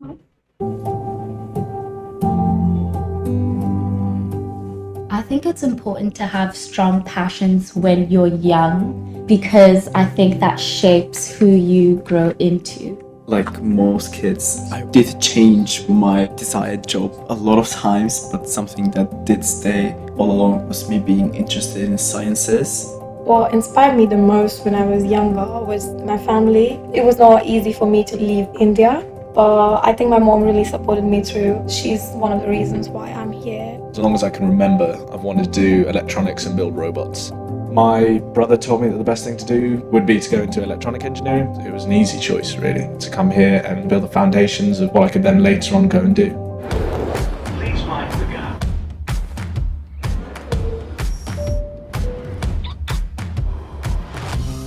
I think it's important to have strong passions when you're young because I think that shapes who you grow into. Like most kids, I did change my desired job a lot of times, but something that did stay all along was me being interested in sciences. What inspired me the most when I was younger was my family. It was not easy for me to leave India, but I think my mom really supported me through. She's one of the reasons why I'm here. As long as I can remember, I've wanted to do electronics and build robots. My brother told me that the best thing to do would be to go into electronic engineering. It was an easy choice, really, to come here and build the foundations of what I could then later on go and do. Please mind the gap.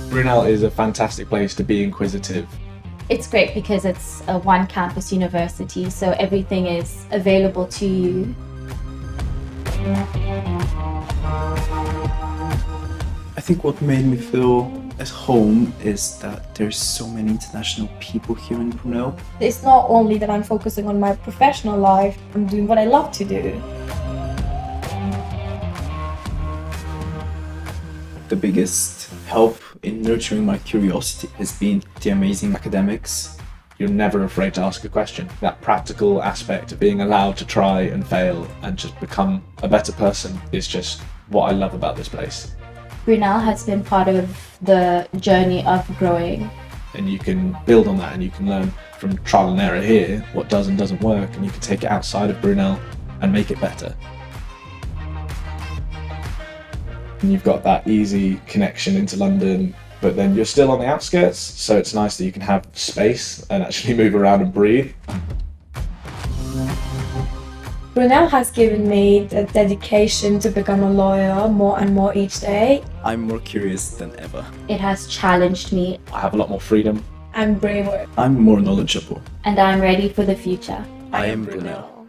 Brunel is a fantastic place to be inquisitive. It's great because it's a one campus university, so everything is available to you. I think what made me feel at home is that there's so many international people here in Brunel. It's not only that I'm focusing on my professional life, I'm doing what I love to do. The biggest help in nurturing my curiosity has been the amazing academics. You're never afraid to ask a question. That practical aspect of being allowed to try and fail and just become a better person is just what I love about this place. Brunel has been part of the journey of growing. And you can build on that and you can learn from trial and error here what does and doesn't work, and you can take it outside of Brunel and make it better. And you've got that easy connection into London, but then you're still on the outskirts, so it's nice that you can have space and actually move around and breathe. Brunel has given me the dedication to become a lawyer more and more each day. I'm more curious than ever. It has challenged me, I have a lot more freedom. I'm braver. I'm more knowledgeable. and I'm ready for the future. I am Brunel.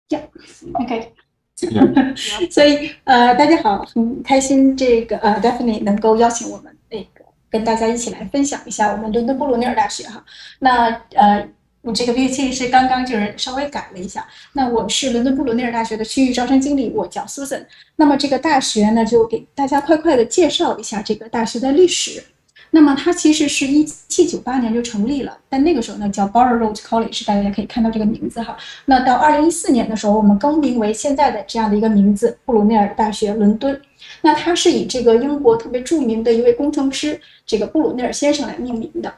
Yeah, OK 所以大家好，很开心Daphne 能够邀请我们跟大家一起来分享一下我们伦敦布鲁内尔大学哈。那我这个 PPT 是刚刚就是稍微改了一下。那我是伦敦布鲁内尔大学的区域招生经理，我叫 Susan。那么这个大学呢，就给大家快快的介绍一下这个大学的历史。那么它其实是1798年就成立了，但那个时候呢叫 Borough Road College， 大家可以看到这个名字哈。那到2014年的时候，我们更名为现在的这样的一个名字，布鲁内尔大学伦敦。那它是以这个英国特别著名的一位工程师，这个布鲁内尔先生来命名的。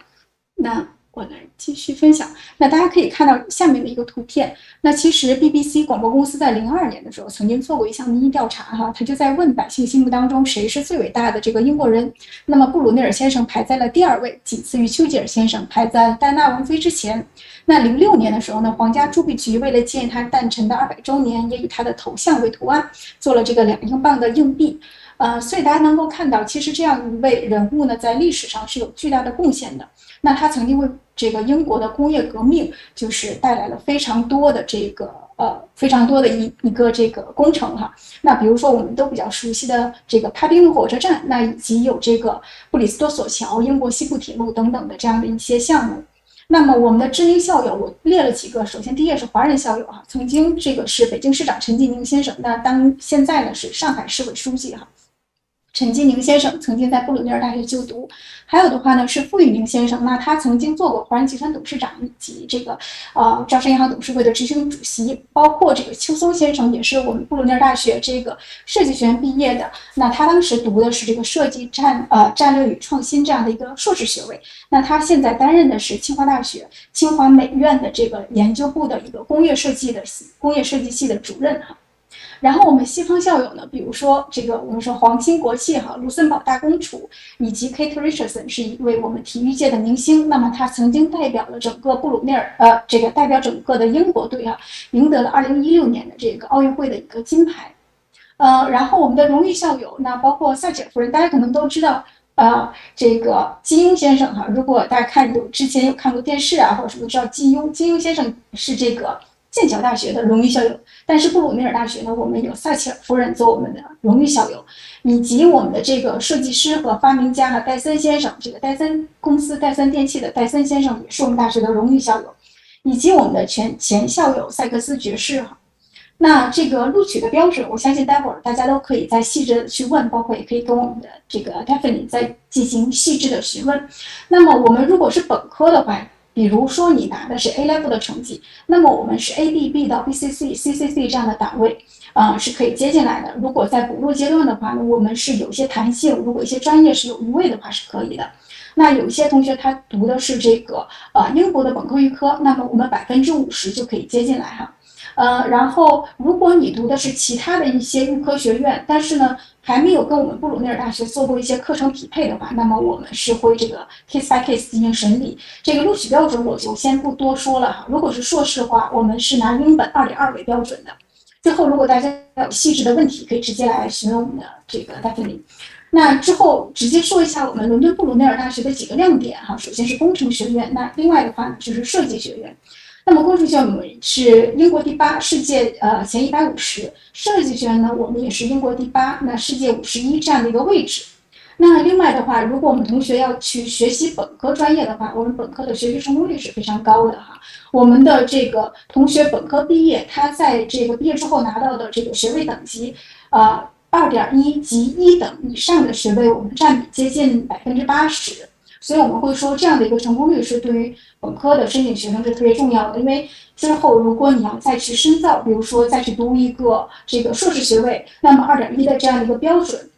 那我来继续分享。那大家可以看到下面的一个图片。那其实 BBC 广播公司在02年的时候曾经做过一项民意调查哈，他就在问百姓心目当中谁是最伟大的这个英国人。那么布鲁内尔先生排在了第2位，仅次于丘吉尔先生，排在戴安娜王妃之前。那06年的时候呢，皇家铸币局为了纪念他诞辰的200周年，也以他的头像为图案，做了这个2英镑的硬币。所以大家能够看到，其实这样一位人物呢，在历史上是有巨大的贡献的。那他曾经为这个英国的工业革命，就是带来了非常多的一个这个工程哈。那比如说我们都比较熟悉的这个帕丁路火车站，那以及有这个布里斯托索桥、英国西部铁路等等的这样的一些项目。那么我们的知名校友，我列了几个。首先，第一个是华人校友哈，曾经这个是北京市长陈继宁先生，那现在呢是上海市委书记哈。陈继宁先生曾经在布鲁内尔大学就读，还有的话呢是傅玉宁先生，那他曾经做过华人集团董事长以及这个招商银行董事会的执行主席，包括这个邱松先生也是我们布鲁内尔大学这个设计学院毕业的，那他当时读的是这个设计战略与创新这样的一个硕士学位，那他现在担任的是清华大学清华美院的这个研究部的一个工业设计系的主任哈。然后我们西方校友呢，比如说这个我们说皇亲国戚哈，卢森堡大公主以及 Kate Richardson 是一位我们体育界的明星，那么他曾经代表了整个布鲁内尔代表整个的英国队哈，赢得了2016年的这个奥运会的一个金牌。然后我们的荣誉校友，那包括撒切尔夫人，大家可能都知道。这个金庸先生哈，如果大家之前有看过电视啊，或者什么知道金庸先生是这个剑桥大学的荣誉校友，但是布鲁内尔大学呢，我们有撒切尔夫人做我们的荣誉校友，以及我们的这个设计师和发明家戴森先生，这个戴森公司戴森电器的戴森先生也是我们大学的荣誉校友，以及我们的前校友塞克斯爵士哈。那这个录取的标准，我相信待会儿大家都可以再细致的去问，包括也可以跟我们的这个 Daphne 再进行细致的询问。那么我们如果是本科的话，比如说你拿的是 A level 的成绩，那么我们是 ABB 到 BCC、CCC 这样的档位，是可以接进来的。如果在补录阶段的话呢，我们是有些弹性，如果一些专业是有余位的话是可以的。那有一些同学他读的是这个英国的本科预科，那么我们50%就可以接进来哈。然后如果你读的是其他的一些预科学院，但是呢还没有跟我们布鲁内尔大学做过一些课程匹配的话，那么我们是会这个 case by case 进行审理。这个录取标准我就先不多说了哈。如果是硕士的话，我们是拿英本2.2为标准的。最后如果大家有细致的问题，可以直接来询问我们的这个 Daphne。那之后直接说一下我们伦敦布鲁内尔大学的几个亮点哈。首先是工程学院，那另外的话呢就是设计学院。那么工程学院我们是英国第8，世界前150。设计学院呢，我们也是英国第8，那世界51这样的一个位置。那另外的话，如果我们同学要去学习本科专业的话，我们本科的学习成功率是非常高的哈。我们的这个同学本科毕业，他在这个毕业之后拿到的这个学位等级2.1及1等以上的学位，我们占比接近80%。所以我们会说这样的一个成功率是对于本科的申请学生是特别重要的，因为之后如果你要再去深造，比如说再去读一个这个硕士学位，那么2.1的这样的一个标准，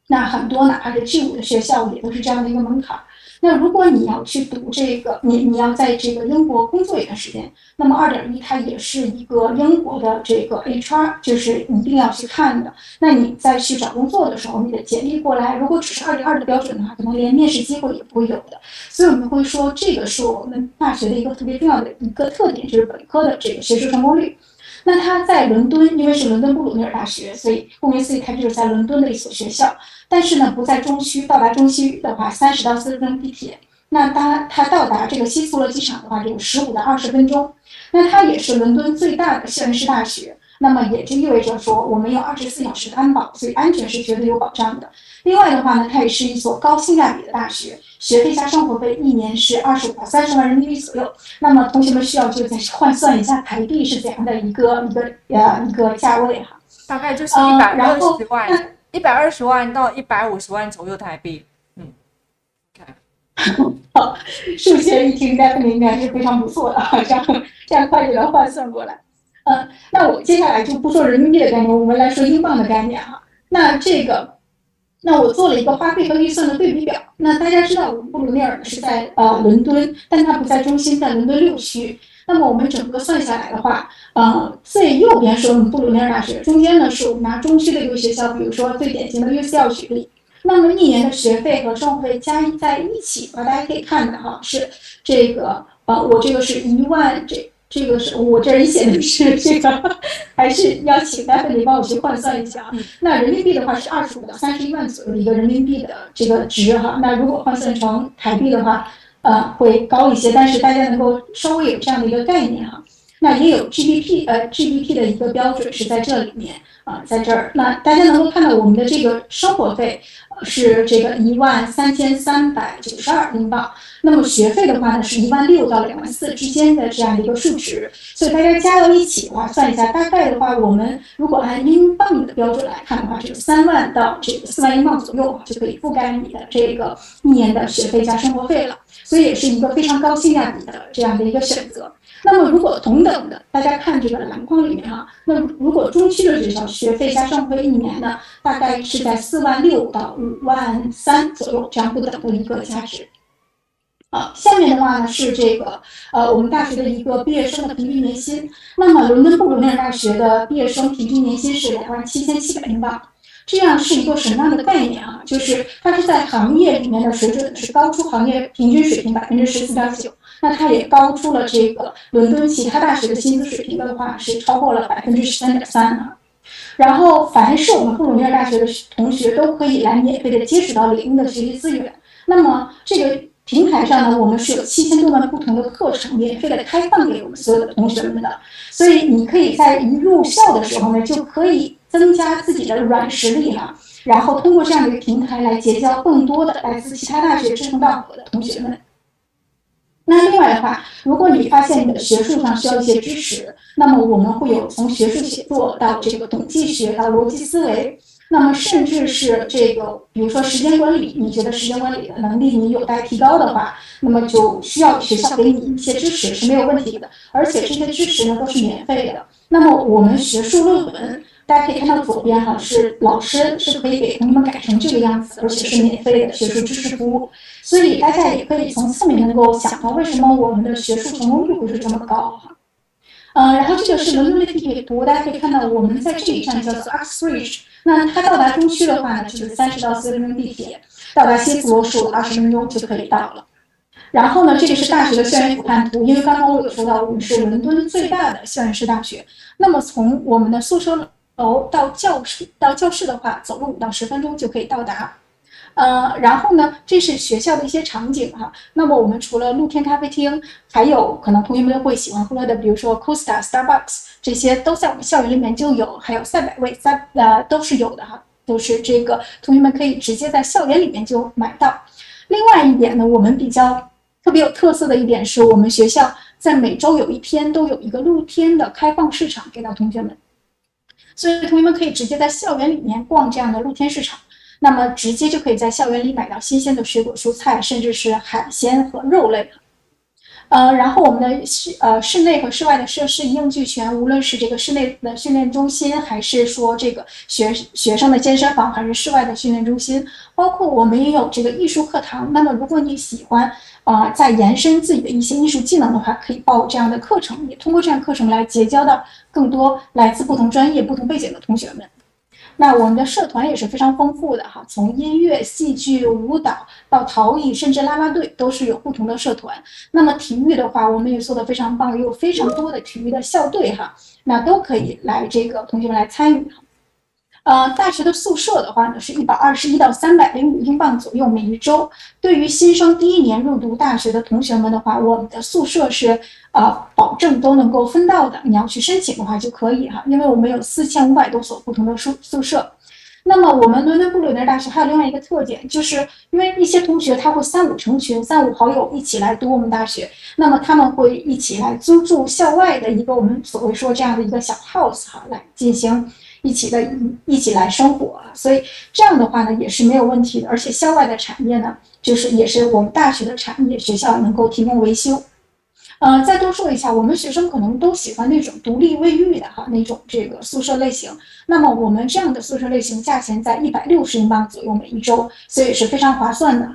那很多哪怕是G5的学校也都是这样的一个门槛。那如果你要去读这个，你要在这个英国工作一段时间，那么2.1它也是一个英国的这个 HR， 就是一定要去看的。那你再去找工作的时候，你的简历过来，如果只是2.2的标准的话，可能连面试机会也不会有的。所以我们会说，这个是我们大学的一个特别重要的一个特点，就是本科的这个学术成功率。那它在伦敦，因为是伦敦布鲁内尔大学，所以顾名思义，它就是在伦敦的一所学校。但是呢，不在中区，到达中区的话，30到40分钟地铁。那它到达这个希斯罗机场的话，有15到20分钟。那它也是伦敦最大的校园式大学。那么也就意味着说，我们有24小时的安保，所以安全是绝对有保障的。另外的话呢，它也是一所高性价比的大学，学费加生活费一年是25到30万人民币左右。那么同学们需要就再换算一下台币是怎样的一个价位哈。大概就是120万，120万到150万左右台币。好，数学一听Daphne应该是非常不错的，这样快就能换算过来。那我接下来就不说人民币的概念，我们来说英镑的概念哈。那我做了一个花费和预算的对比表。那大家知道，我们布鲁内尔是在伦敦，但它不在中心，在伦敦6区。那么我们整个算下来的话，最右边是我们布鲁内尔大学，中间呢是我们拿中区的一个学校，比如说最典型的UCL举例。那么一年的学费和生活费加在一起，大家可以看的哈，是这个我这个是1万，这个是我这里写的是这个，还是要请Daphne帮我去换算一下啊？那人民币的话是25到31万左右的一个人民币的这个值哈。那如果换算成台币的话，会高一些，但是大家能够稍微有这样的一个概念哈。那也有 GDP 的一个标准是在这里面在这儿。那大家能够看到我们的这个生活费是这个13392英镑，那么学费的话呢是16000到24000之间的这样的一个数值，所以大家加到一起的话，算一下，大概的话，我们如果按英镑的标准来看的话，是3万到这个4万英镑左右就可以覆盖你的这个一年的学费加生活费了，所以也是一个非常高性价比的这样的一个选择。那么如果同等的，大家看这个篮筐里面哈，那如果中区的学校学费加生活费一年呢，大概是在46000到53000左右这样不等的一个价值。下面的话呢是这个我们大学的一个毕业生的平均年薪。那么伦敦布鲁内尔大学的毕业生平均年薪是27700英镑。这样是一个什么样的概念啊？就是它是在行业里面的水准是高出行业平均水平14.9%，那它也高出了这个伦敦其他大学的薪资水平的话是超过了13.3%啊。然后凡是我们布鲁内尔大学的同学都可以来免费的接触到领英的学习资源。那么这个平台上呢，我们是有7000多门不同的课程免费的开放给我们所有的同学们的，所以你可以在一入校的时候呢，就可以增加自己的软实力然后通过这样的一个平台来结交更多的来自其他大学志同道合的同学们。那另外的话，如果你发现你的学术上需要一些支持，那么我们会有从学术写作到这个统计学到逻辑思维，那么甚至是这个比如说时间管理，你觉得时间管理的能力你有待提高的话，那么就需要学校给你一些支持是没有问题的，而且这些支持呢都是免费的。那么我们学术论文大家可以看到左边是老师是可以给同学们改成这个样子，而且是免费的学术知识服务，所以大家也可以从侧面能够想到为什么我们的学术成功率会是这么高然后这个是伦敦的地铁图，大家可以看到我们在这一站叫做 Uxbridge， 那它到达中区的话呢，就是30到40分钟地铁，到达希斯罗数20分钟就可以到了。然后呢，这个是大学的校园俯瞰图，因为刚刚我有说到我们是伦敦最大的校园式大学，那么从我们的宿舍楼到教室的话，走路5到10分钟就可以到达。然后呢，这是学校的一些场景那么我们除了露天咖啡厅，还有可能同学们会喜欢喝的，比如说 Costa、Starbucks， 这些都在我们校园里面就有，还有赛百味都是有的都是这个同学们可以直接在校园里面就买到。另外一点呢，我们比较特别有特色的一点是我们学校在每周有一天都有一个露天的开放市场给到同学们，所以同学们可以直接在校园里面逛这样的露天市场，那么直接就可以在校园里买到新鲜的水果蔬菜，甚至是海鲜和肉类然后我们的室内和室外的设施一应俱全，无论是这个室内的训练中心，还是说这个学生的健身房，还是室外的训练中心，包括我们也有这个艺术课堂。那么如果你喜欢再延伸自己的一些艺术技能的话，可以报这样的课程，也通过这样的课程来结交到更多来自不同专业、不同背景的同学们。那我们的社团也是非常丰富的从音乐、戏剧、舞蹈到陶艺，甚至啦啦队都是有不同的社团。那么体育的话，我们也做得非常棒，有非常多的体育的校队那都可以来这个同学们来参与大学的宿舍的话呢，是121到305英镑左右每一周。对于新生第1年入读大学的同学们的话，我们的宿舍是保证都能够分到的，你要去申请的话就可以因为我们有4500多所不同的宿舍。那么我们伦敦布鲁内尔大学还有另外一个特点，就是因为一些同学他会3、5成群，3、5好友一起来读我们大学，那么他们会一起来租住校外的一个我们所谓说这样的一个小 house 来进行一起来生活所以这样的话呢也是没有问题的。而且校外的产业呢，就是也是我们大学的产业，学校能够提供维修。再多说一下，我们学生可能都喜欢那种独立卫浴的那种这个宿舍类型。那么我们这样的宿舍类型价钱在160英镑左右每一周，所以是非常划算的。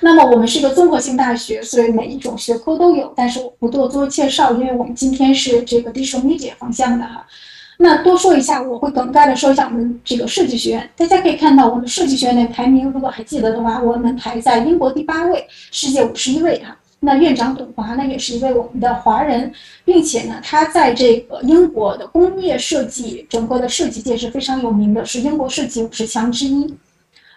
那么我们是一个综合性大学，所以每一种学科都有，但是我不多做介绍，因为我们今天是这个 digital media 方向的那多说一下，我会梗概的说一下我们这个设计学院。大家可以看到我们设计学院的排名，如果还记得的话，我们排在英国第8位，世界51位那院长董华呢，也是一位我们的华人，并且呢，他在这个英国的工业设计整个的设计界是非常有名的，是英国设计50强之一。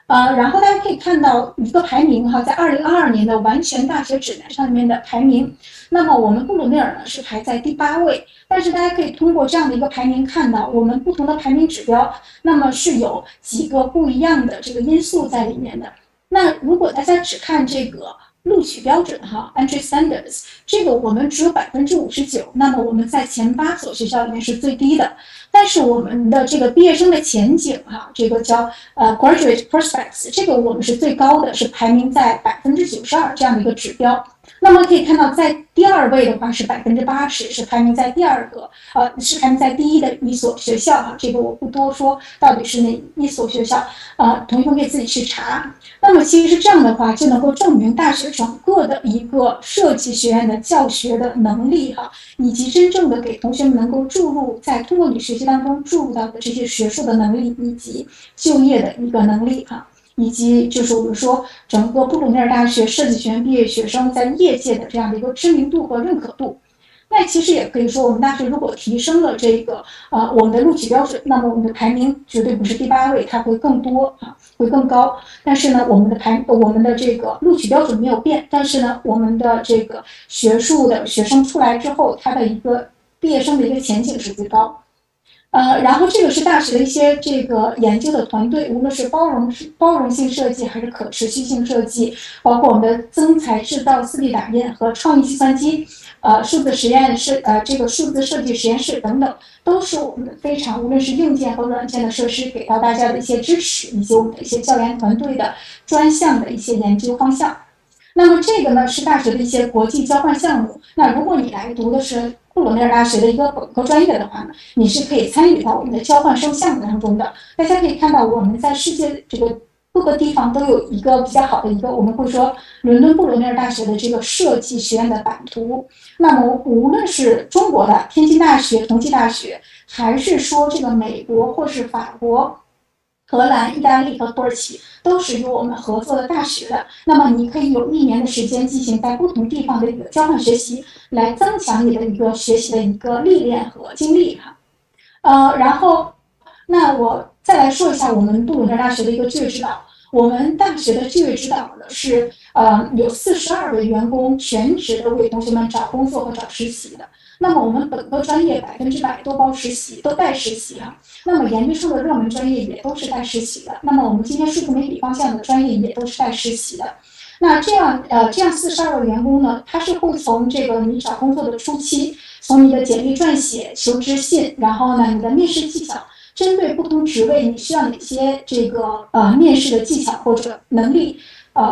然后大家可以看到一个排名在2022年的完全大学指南上面的排名。那么我们布鲁内尔呢是排在第8位，但是大家可以通过这样的一个排名看到，我们不同的排名指标，那么是有几个不一样的这个因素在里面的。那如果大家只看这个录取标准entry standards， 这个我们只有59%，那么我们在前8所学校里面是最低的。但是我们的这个毕业生的前景这个叫graduate prospects， 这个我们是最高的，是排名在92%这样的一个指标。那么可以看到，在第2位的话是80%，是排名在第2个，是排名在第1的一所学校这个我不多说到底是哪一所学校，同学们可以自己去查。那么其实这样的话就能够证明大学整个的一个设计学院的教学的能力以及真正的给同学们能够注入在通过你学习当中注入到的这些学术的能力，以及就业的一个能力以及就是我们说整个布鲁内尔大学设计学院毕业学生在业界的这样的一个知名度和认可度。那其实也可以说，我们大学如果提升了这个我们的录取标准，那么我们的排名绝对不是第8位，它会更多会更高。但是呢，我们的这个录取标准没有变，但是呢，我们的这个学术的学生出来之后，他的一个毕业生的一个前景是最高。然后这个是大学的一些这个研究的团队，无论是包容性设计还是可持续性设计，包括我们的增材制造、4D 打印和创意计算机，数字实验室，这个数字设计实验室等等，都是我们的非常无论是硬件和软件的设施给到大家的一些支持，以及我们的一些教研团队的专项的一些研究方向。那么这个呢是大学的一些国际交换项目。那如果你来读的是布鲁内尔大学的一个本科专业的话呢，你是可以参与到我们的交换生项目当中的。大家可以看到，我们在世界这个各个地方都有一个比较好的一个，我们会说伦敦布鲁内尔大学的这个设计学院的版图。那么无论是中国的天津大学、同济大学，还是说这个美国或是法国、荷兰、意大利和土耳其，都是与我们合作的大学的。那么你可以有1年的时间进行在不同地方的一个交换学习，来增强你的一个学习的一个历练和经历然后那我再来说一下我们布鲁内尔大学的一个就业指导。我们大学的就业指导呢是有42位员工全职的为同学们找工作和找实习的。那么我们本科专业100%都包实习，都带实习那么研究生的热门专业也都是带实习的。那么我们今天数字媒体方向的专业也都是带实习的。那这样42位员工呢，他是会从这个你找工作的初期，从你的简历撰写、求职信，然后呢你的面试技巧，针对不同职位你需要哪些这个面试的技巧或者能力。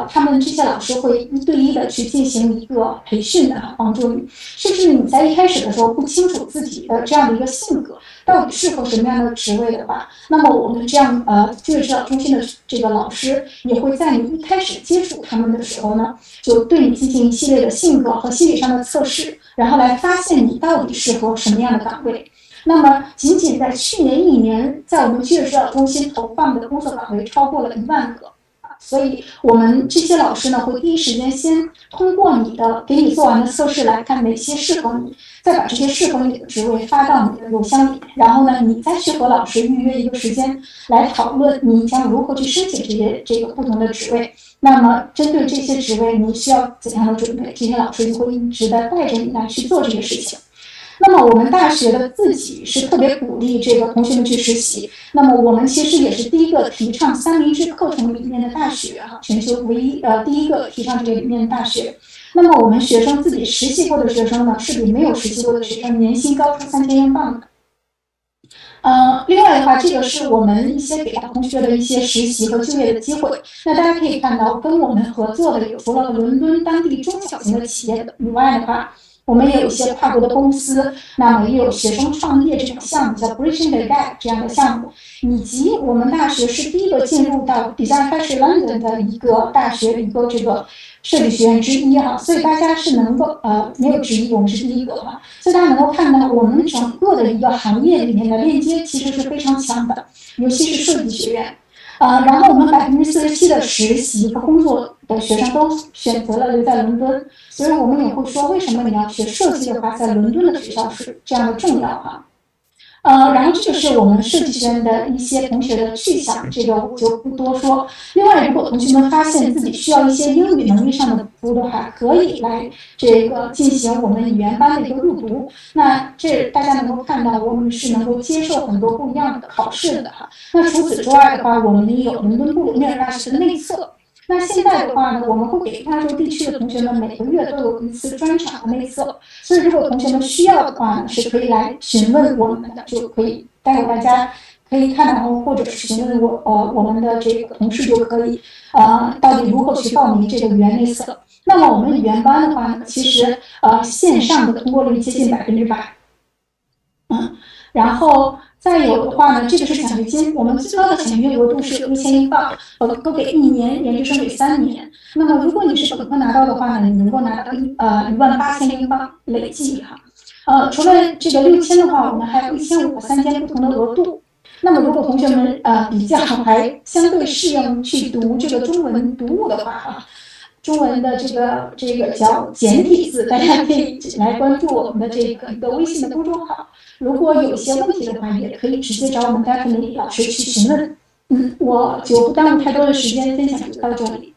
他们这些老师会1对1的去进行一个培训的帮助你，甚至你在一开始的时候不清楚自己的这样的一个性格到底适合什么样的职位的话，那么我们这样就业指导中心的这个老师也会在你一开始接触他们的时候呢，就对你进行一系列的性格和心理上的测试，然后来发现你到底适合什么样的岗位。那么仅仅在去年1年，在我们就业指导中心投放的工作岗位超过了1万个。所以我们这些老师呢，会第一时间先通过你的给你做完的测试来看哪些适合你，再把这些适合你的职位发到你的邮箱里，然后呢，你再去和老师预约一个时间来讨论你将如何去申请这个不同的职位。那么针对这些职位，你需要怎样的准备？这些老师就会一直的带着你来去做这些事情。那么我们大学的自己是特别鼓励这个同学们去实习。那么我们其实也是第一个提倡3明治课程理念的大学全球唯一第一个提倡这个理念的大学。那么我们学生自己实习过的学生呢，是比没有实习过的学生年薪高出3000英镑的。另外的话，这个是我们一些给到同学的一些实习和就业的机会。那大家可以看到，跟我们合作的有除了伦敦当地中小型的企业以外的话，我们也有一些跨国的公司，那么也有学生创业这种项目，叫 Bridging the Gap 这样的项目，以及我们大学是第一个进入到 Design Factory London 的一个大学的一个这个设计学院之一所以大家是能够没有之一，我们是第一个所以大家能够看到我们整个的一个行业里面的链接其实是非常强的，尤其是设计学院。然后我们47%的实习和工作的学生都选择了留在伦敦，所以我们也会说，为什么你要学设计的话，在伦敦的学校是这样的重要然后这就是我们设计学院的一些同学的去向，这个我就不多说。另外，如果同学们发现自己需要一些英语能力上的服务的话，可以来这个进行我们语言班的一个入读。那这大家能够看到，我们是能够接受很多不一样的考试的那除此之外的话，我们也有伦敦布鲁内尔大学的内测。那现在的话呢，我们会给亚洲地区的同学们每个月都有一次专场的内测，所以如果同学们需要的话呢，是可以来询问我们的，就可以待会大家可以看到，或者是询问我们的这个同事就可以到底如何去报名这个语言内测。那么我们语言班的话呢，其实线上的通过率接近100%。然后再有的话呢，这个是奖学金，我们最高的奖学金额度是6000英镑，本科给1年，研究生给3年。那么如果你是本科拿到的话呢，你能够拿到18000英镑累计除了这个6000的话，我们还有1500、3000不同的额度。那么如果同学们比较还相对适应去读这个中文读物的话中文的这个叫简体字，大家可以来关注我们的这个一个微信的公众号。如果有一些问题的话，也可以直接找我们 Daphne 老师去询问。我就不耽误太多的时间，分享就到这里。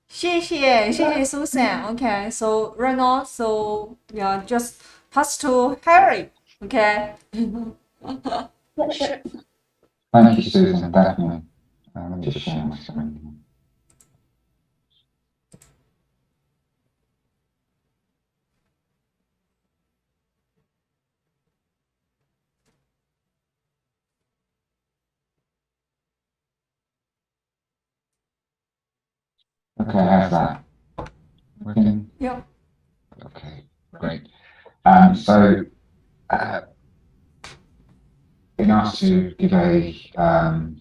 谢谢 Susan. Okay, so right now, so yeah, just pass to Harry. Okay. Yeah, sure. Thank you, Susan. Definitely. Let me just share my screen. Okay, how's that? Working? Yeah. Okay, great. So, been asked to give a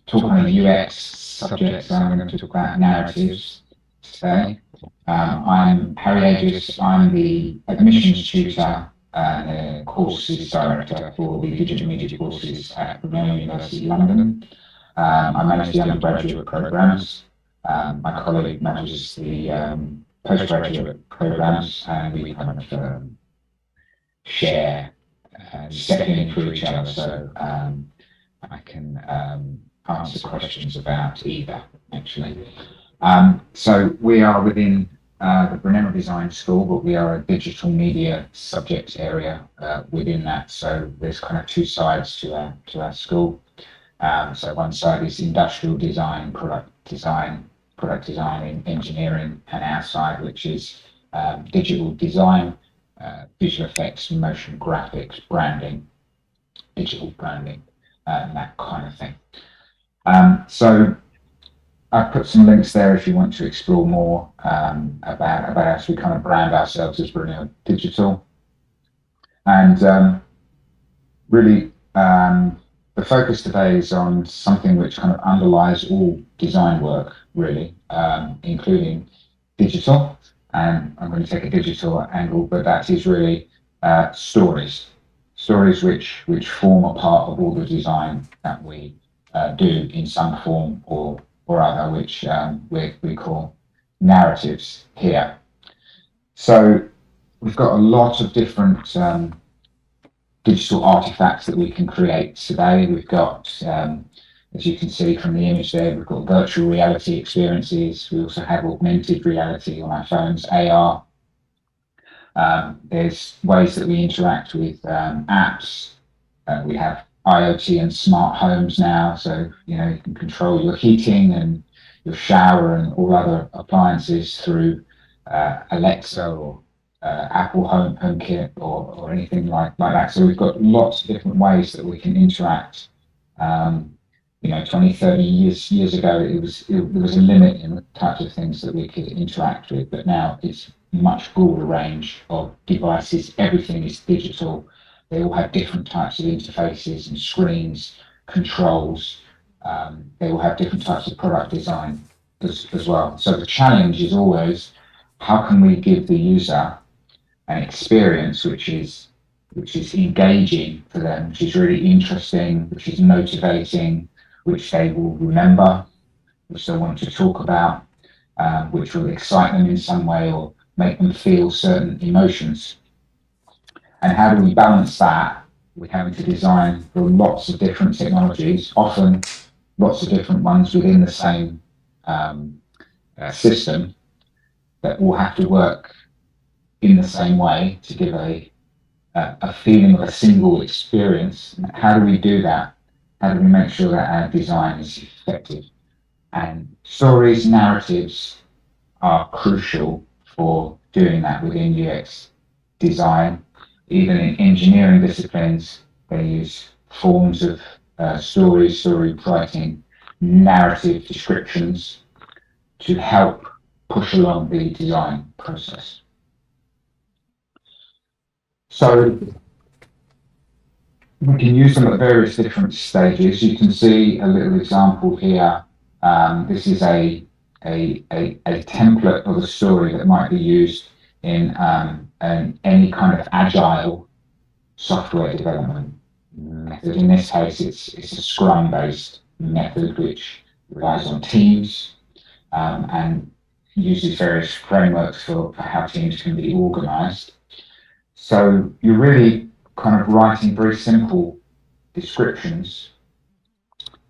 talk on a UX subject, so I'm going to talk about narratives today. I'm Harry Agius. I'm the admissions tutor and courses director for the digital media courses at Brunel University, London. I manage the undergraduate programs. My colleague manages the postgraduate programs, and we kind of share stepping into each other, so I can answer questions about either, actually. So we are within the Brunel Design School, but we are a digital media subject area within that. So there's kind of two sides to our school. So one side is industrial design, product design, engineering, and our side, which is digital design, visual effects, motion graphics, branding, digital branding, and that kind of thing. So I've put some links there if you want to explore more about us. We kind of brand ourselves as Brunel Digital. And really, the focus today is on something which kind of underlies all design work, really, including digital. And I'm going to take a digital angle, but that is really stories which form a part of all the design that we do in some form or other, which we call narratives here. So we've got a lot of different digital artifacts that we can create today. We've got, as you can see from the image there, we've got virtual reality experiences. We also have augmented reality on our phones, AR. There's ways that we interact with apps. We have IoT and smart homes now, so you can control your heating and your shower and all other appliances through Alexa or Apple HomeKit or anything like that. So we've got lots of different ways that we can interact. 20, 30 years ago, there was a limit in the types of things that we could interact with, but now it's much broader range of devices. Everything is digital. They all have different types of interfaces and screens, controls. They all have different types of product design as well. So the challenge is always, how can we give the user an experience which is engaging for them, which is really interesting, which is motivating, which they will remember, which they want to talk about, which will excite them in some way or make them feel certain emotions. And how do we balance that with having to design for lots of different technologies, often lots of different ones within the same system, that all have to work in the same way to give a feeling of a single experience? How do we do that? How do we make sure that our design is effective? And stories, narratives are crucial for doing that within UX design. Even in engineering disciplines, they use forms of story writing, narrative descriptions to help push along the design process. So we can use them at various different stages. You can see a little example here. This is a template of a story that might be used in any kind of agile software development method. In this case, it's a Scrum-based method which relies on teams, and uses various frameworks for how teams can be organized. So you're really kind of writing very simple descriptions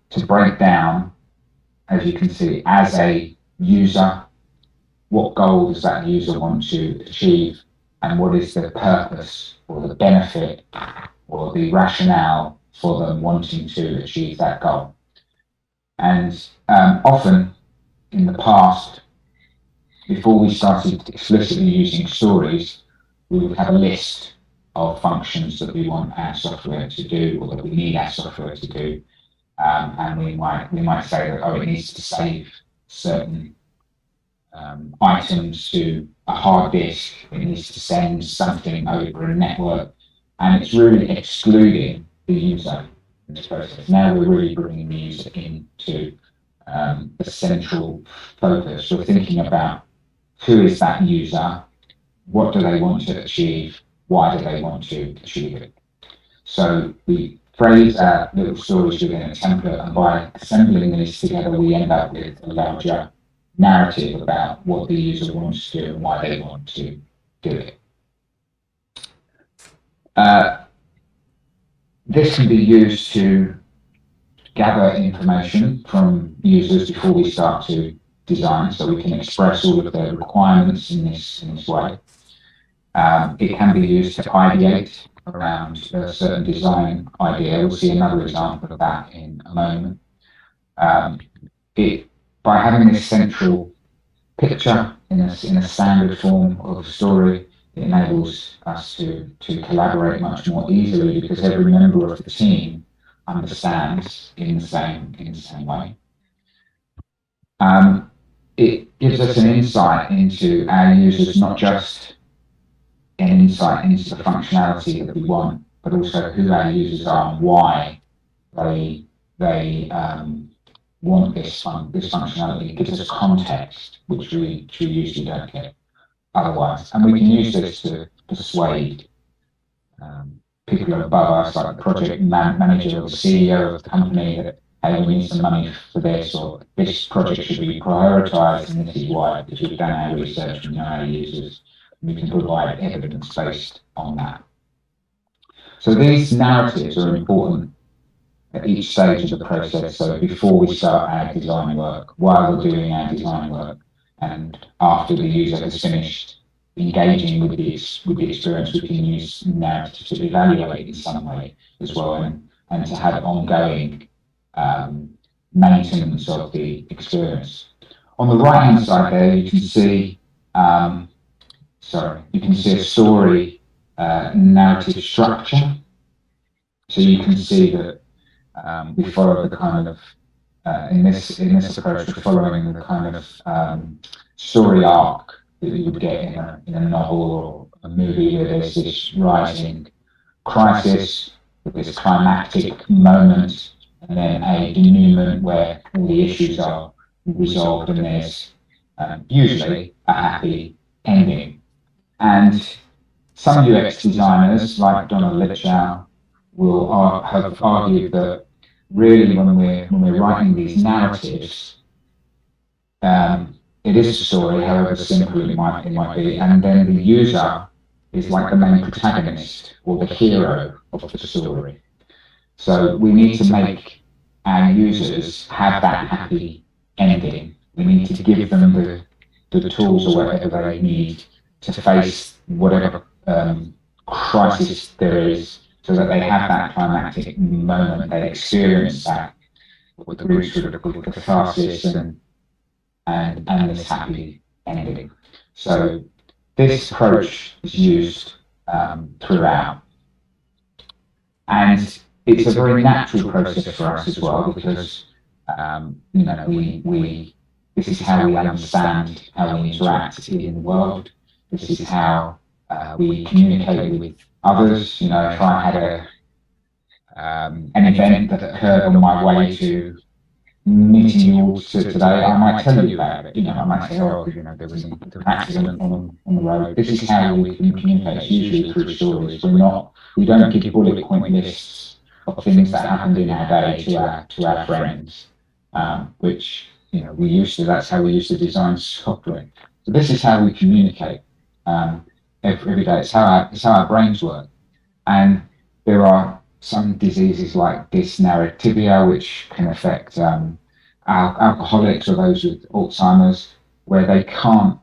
to break down, as you can see, as a user, what goal does that user want to achieve, and what is the purpose or the benefit or the rationale for them wanting to achieve that goal. And often in the past, before we started explicitly using stories, we would have a list of functions that we want our software to do, or that we need our software to do. And we might say that, oh, it needs to save certain items to a hard disk, it needs to send something over a network, and it's really excluding the user in this process. Now we're really bringing the user into the central focus. We're thinking about who is that user, what do they want to achieve, why do they want to achieve it. So we phrase our little stories within a template, and by assembling these together, we end up with a larger narrative about what the user wants to do and why they want to do it. This can be used to gather information from users before we start to design, so we can express all of the requirements in this way. It can be used to ideate around a certain design idea. We'll see another example of that in a moment. By having this central picture in a standard form of a story, it enables us to collaborate much more easily, because every member of the team understands in the same way. It gives us an insight into our users, not just an insight into the functionality that we want, but also who our users are and why they want this functionality. It gives us context, which we usually don't get otherwise. And we can use this to persuade people above us, like the project manager or the CEO of the company, that, hey, we need some money for this, or this project should be prioritized, and this is why, because we've done our research and know our users. We can provide evidence based on that. So these narratives are important at each stage of the process. So before we start our design work, while we're doing our design work, and after the user has finished engaging with the experience, we can use narrative to evaluate in some way as well, and to have ongoing maintenance of the experience. On the right hand side there, you can see a story narrative structure. So you can see that we follow the kind of in this approach, we're following the kind of story arc that you would get in a novel or a movie, where there's this rising crisis, with this climactic moment, and then a denouement where all the issues are resolved, and there's usually a happy ending. And some UX designers, like Donald Litchow, will have argued that really when we're writing these narratives, it is a story, however simple it might be, and then the user is like the main protagonist or the hero of the story. So we need to make our users have that happy ending. We need to give them the tools or whatever they need to face whatever crisis there is, so that they have that climactic moment, they experience that, with the root sort of catharsis and this happy ending. So this approach is used throughout, and it's a very natural process for us as well, because this is how we understand how we interact in the world. This is how we communicate with others. If I had an event that occurred on my way to meeting you all today, I might tell you about it. I might say, there was an accident on the road. This is how we can communicate, usually through stories. We don't give bullet point lists of things that happened in our day to our friends, which that's how we used to design software. So this is how we communicate every day. It's how our brains work. And there are some diseases like dysnarrativia, which can affect alcoholics or those with Alzheimer's, where they can't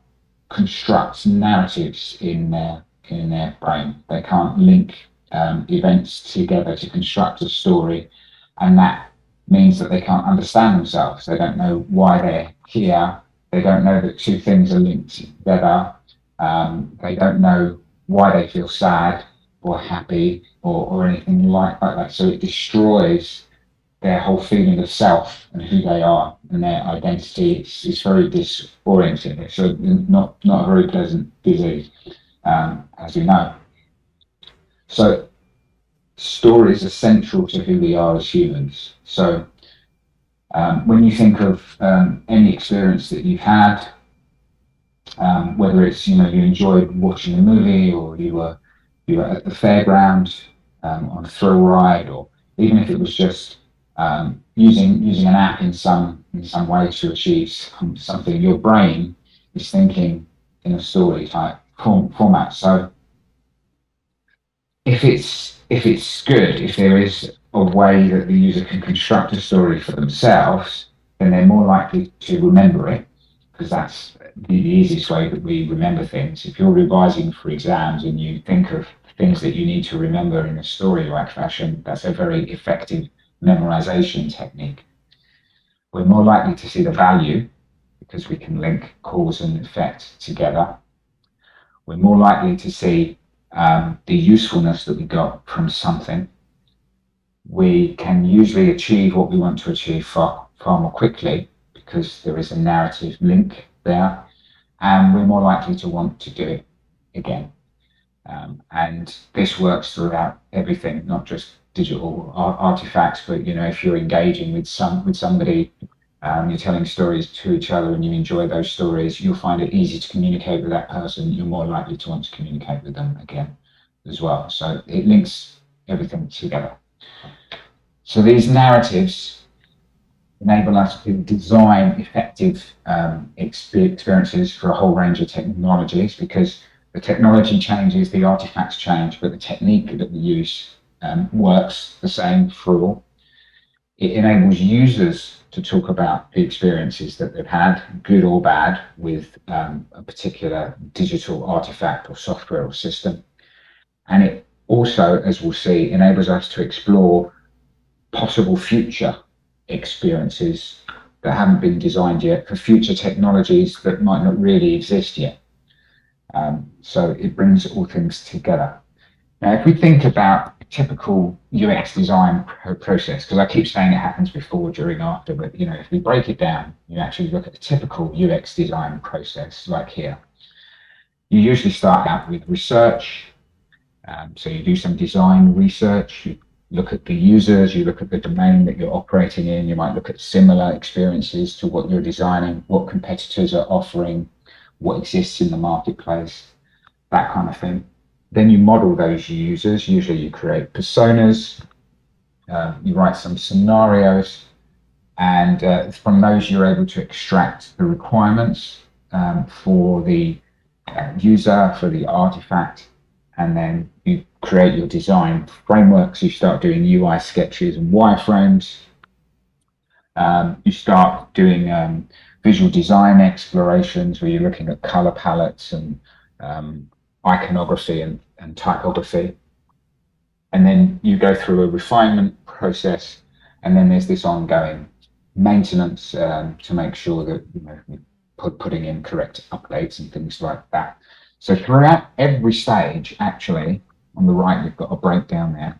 construct narratives in their brain. They can't link events together to construct a story, and that means that they can't understand themselves. They don't know why they're here. They don't know that two things are linked together. They don't know why they feel sad or happy or anything like that. So it destroys their whole feeling of self and who they are and their identity. It's very disorienting. It's not a very pleasant disease, as we know. So stories are central to who we are as humans. So when you think of any experience that you've had, whether it's you enjoyed watching a movie, or you were at the fairground on a thrill ride, or even if it was just using an app in some way to achieve something, your brain is thinking in a story type format. So if it's good, if there is a way that the user can construct a story for themselves, then they're more likely to remember it, because that's the easiest way that we remember things. If you're revising for exams and you think of things that you need to remember in a story-like fashion, that's a very effective memorization technique. We're more likely to see the value because we can link cause and effect together. We're more likely to see the usefulness that we got from something. We can usually achieve what we want to achieve far more quickly because there is a narrative link there, and we're more likely to want to do it again. And this works throughout everything, not just digital artifacts, but if you're engaging with somebody, you're telling stories to each other and you enjoy those stories, you'll find it easy to communicate with that person. You're more likely to want to communicate with them again as well. So it links everything together. So these narratives enable us to design effective experiences for a whole range of technologies, because the technology changes, the artifacts change, but the technique that we use works the same for all. It enables users to talk about the experiences that they've had, good or bad, with a particular digital artifact or software or system. And it also, as we'll see, enables us to explore possible future experiences that haven't been designed yet, for future technologies that might not really exist yet. So it brings all things together. Now, if we think about a typical UX design process, because I keep saying it happens before, during, after, but if we break it down, you actually look at the typical UX design process, like here. You usually start out with research. So you do some design research, you look at the users, you look at the domain that you're operating in, you might look at similar experiences to what you're designing, what competitors are offering, what exists in the marketplace, that kind of thing. Then you model those users. Usually you create personas, you write some scenarios, and from those you're able to extract the requirements for the user, for the artifact, and then you create your design frameworks. You start doing UI sketches and wireframes. You start doing visual design explorations, where you're looking at color palettes and iconography and typography. And then you go through a refinement process, and then there's this ongoing maintenance to make sure that you're putting in correct updates and things like that. So throughout every stage, actually, on the right, we've got a breakdown there.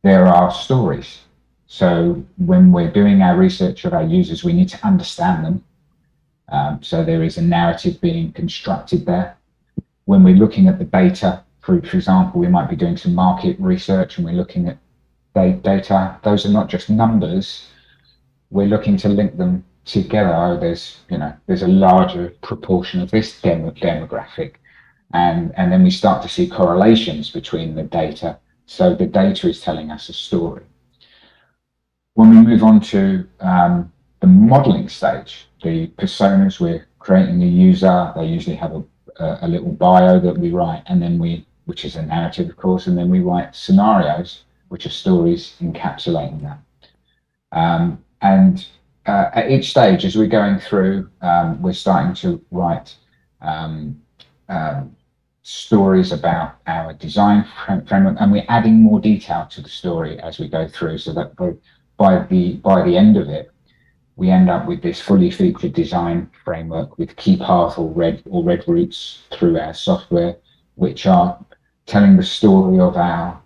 There are stories. So when we're doing our research of our users, we need to understand them. So there is a narrative being constructed there. When we're looking at the data, for example, we might be doing some market research and we're looking at data. Those are not just numbers. We're looking to link them together. Oh, there's a larger proportion of this demographic. And then we start to see correlations between the data. So the data is telling us a story. When we move on to the modeling stage, the personas we're creating the user. They usually have a little bio that we write, and then which is a narrative, of course, and then we write scenarios, which are stories encapsulating that. And at each stage, as we're going through, we're starting to write stories about our design framework, and we're adding more detail to the story as we go through, so that by the end of it, we end up with this fully featured design framework with key path or red routes through our software, which are telling the story of our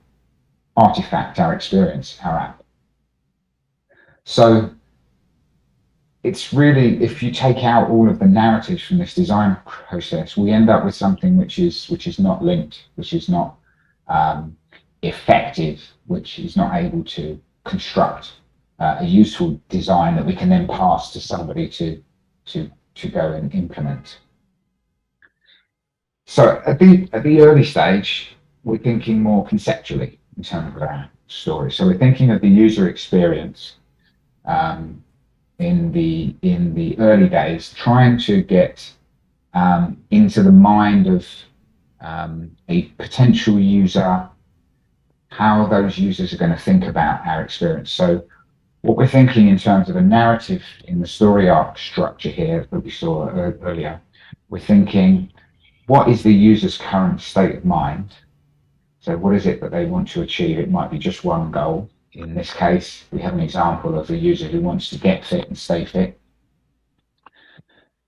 artifact, our experience, our app. So it's really, if you take out all of the narratives from this design process, we end up with something which is not linked, which is not effective, which is not able to construct a useful design that we can then pass to somebody to go and implement. So at the early stage, we're thinking more conceptually in terms of our story. So we're thinking of the user experience in the early days, trying to get into the mind of a potential user, how those users are going to think about our experience. So what we're thinking in terms of a narrative in the story arc structure here that we saw earlier, we're thinking, what is the user's current state of mind? So what is it that they want to achieve? It might be just one goal. In this case, we have an example of a user who wants to get fit and stay fit.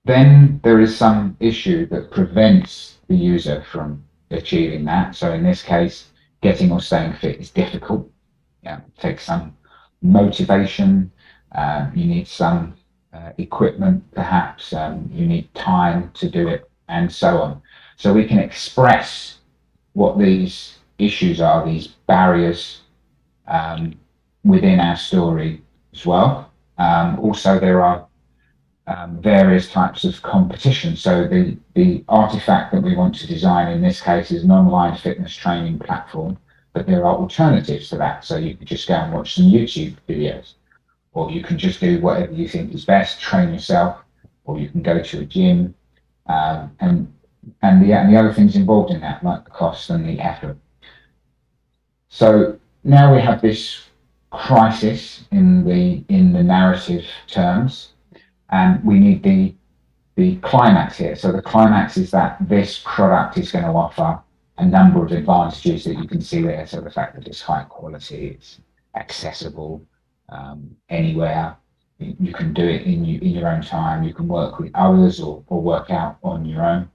Then there is some issue that prevents the user from achieving that. So in this case, getting or staying fit is difficult. It takes some motivation, you need some equipment perhaps, you need time to do it, and so on. So we can express what these issues are, these barriers within our story as well. Also, there are various types of competition. So the artifact that we want to design in this case is an online fitness training platform, but there are alternatives to that. So you can just go and watch some YouTube videos, or you can just do whatever you think is best, train yourself, or you can go to a gym, and the other things involved in that, like the cost and the effort. So now we have this crisis in the narrative terms, and we need the climax here. So the climax is that this product is going to offer a number of advantages that you can see there. So the fact that it's high quality, it's accessible anywhere, you can do it in your own time, you can work with others or work out on your own.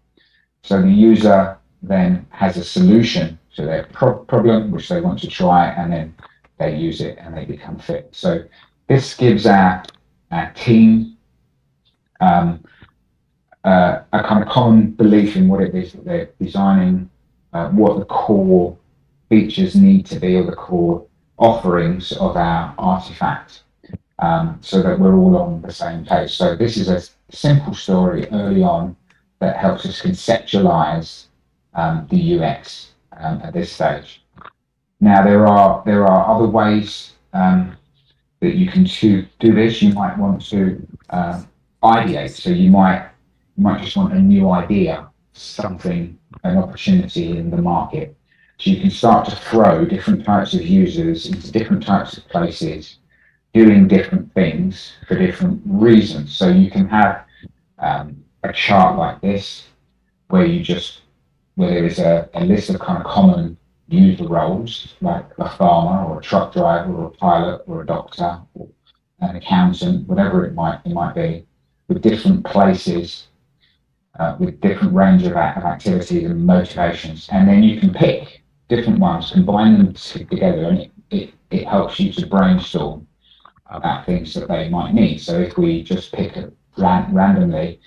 So the user then has a solution to their problem, which they want to try, and then they use it and they become fit. So this gives our team a kind of common belief in what it is that they're designing, what the core features need to be, or the core offerings of our artifact, so that we're all on the same page. So this is a simple story early on that helps us conceptualize the UX at this stage. Now there are other ways that you can do this. You might want to ideate. So you might just want a new idea, something, an opportunity in the market. So you can start to throw different types of users into different types of places, doing different things for different reasons. So you can have a chart like this, where there is a list of kind of common user roles, like a farmer or a truck driver or a pilot or a doctor or an accountant, whatever it might be, with different places, with different range of activities and motivations. And then you can pick different ones, combine them together, and it helps you to brainstorm about things that they might need. So if we just pick it randomly,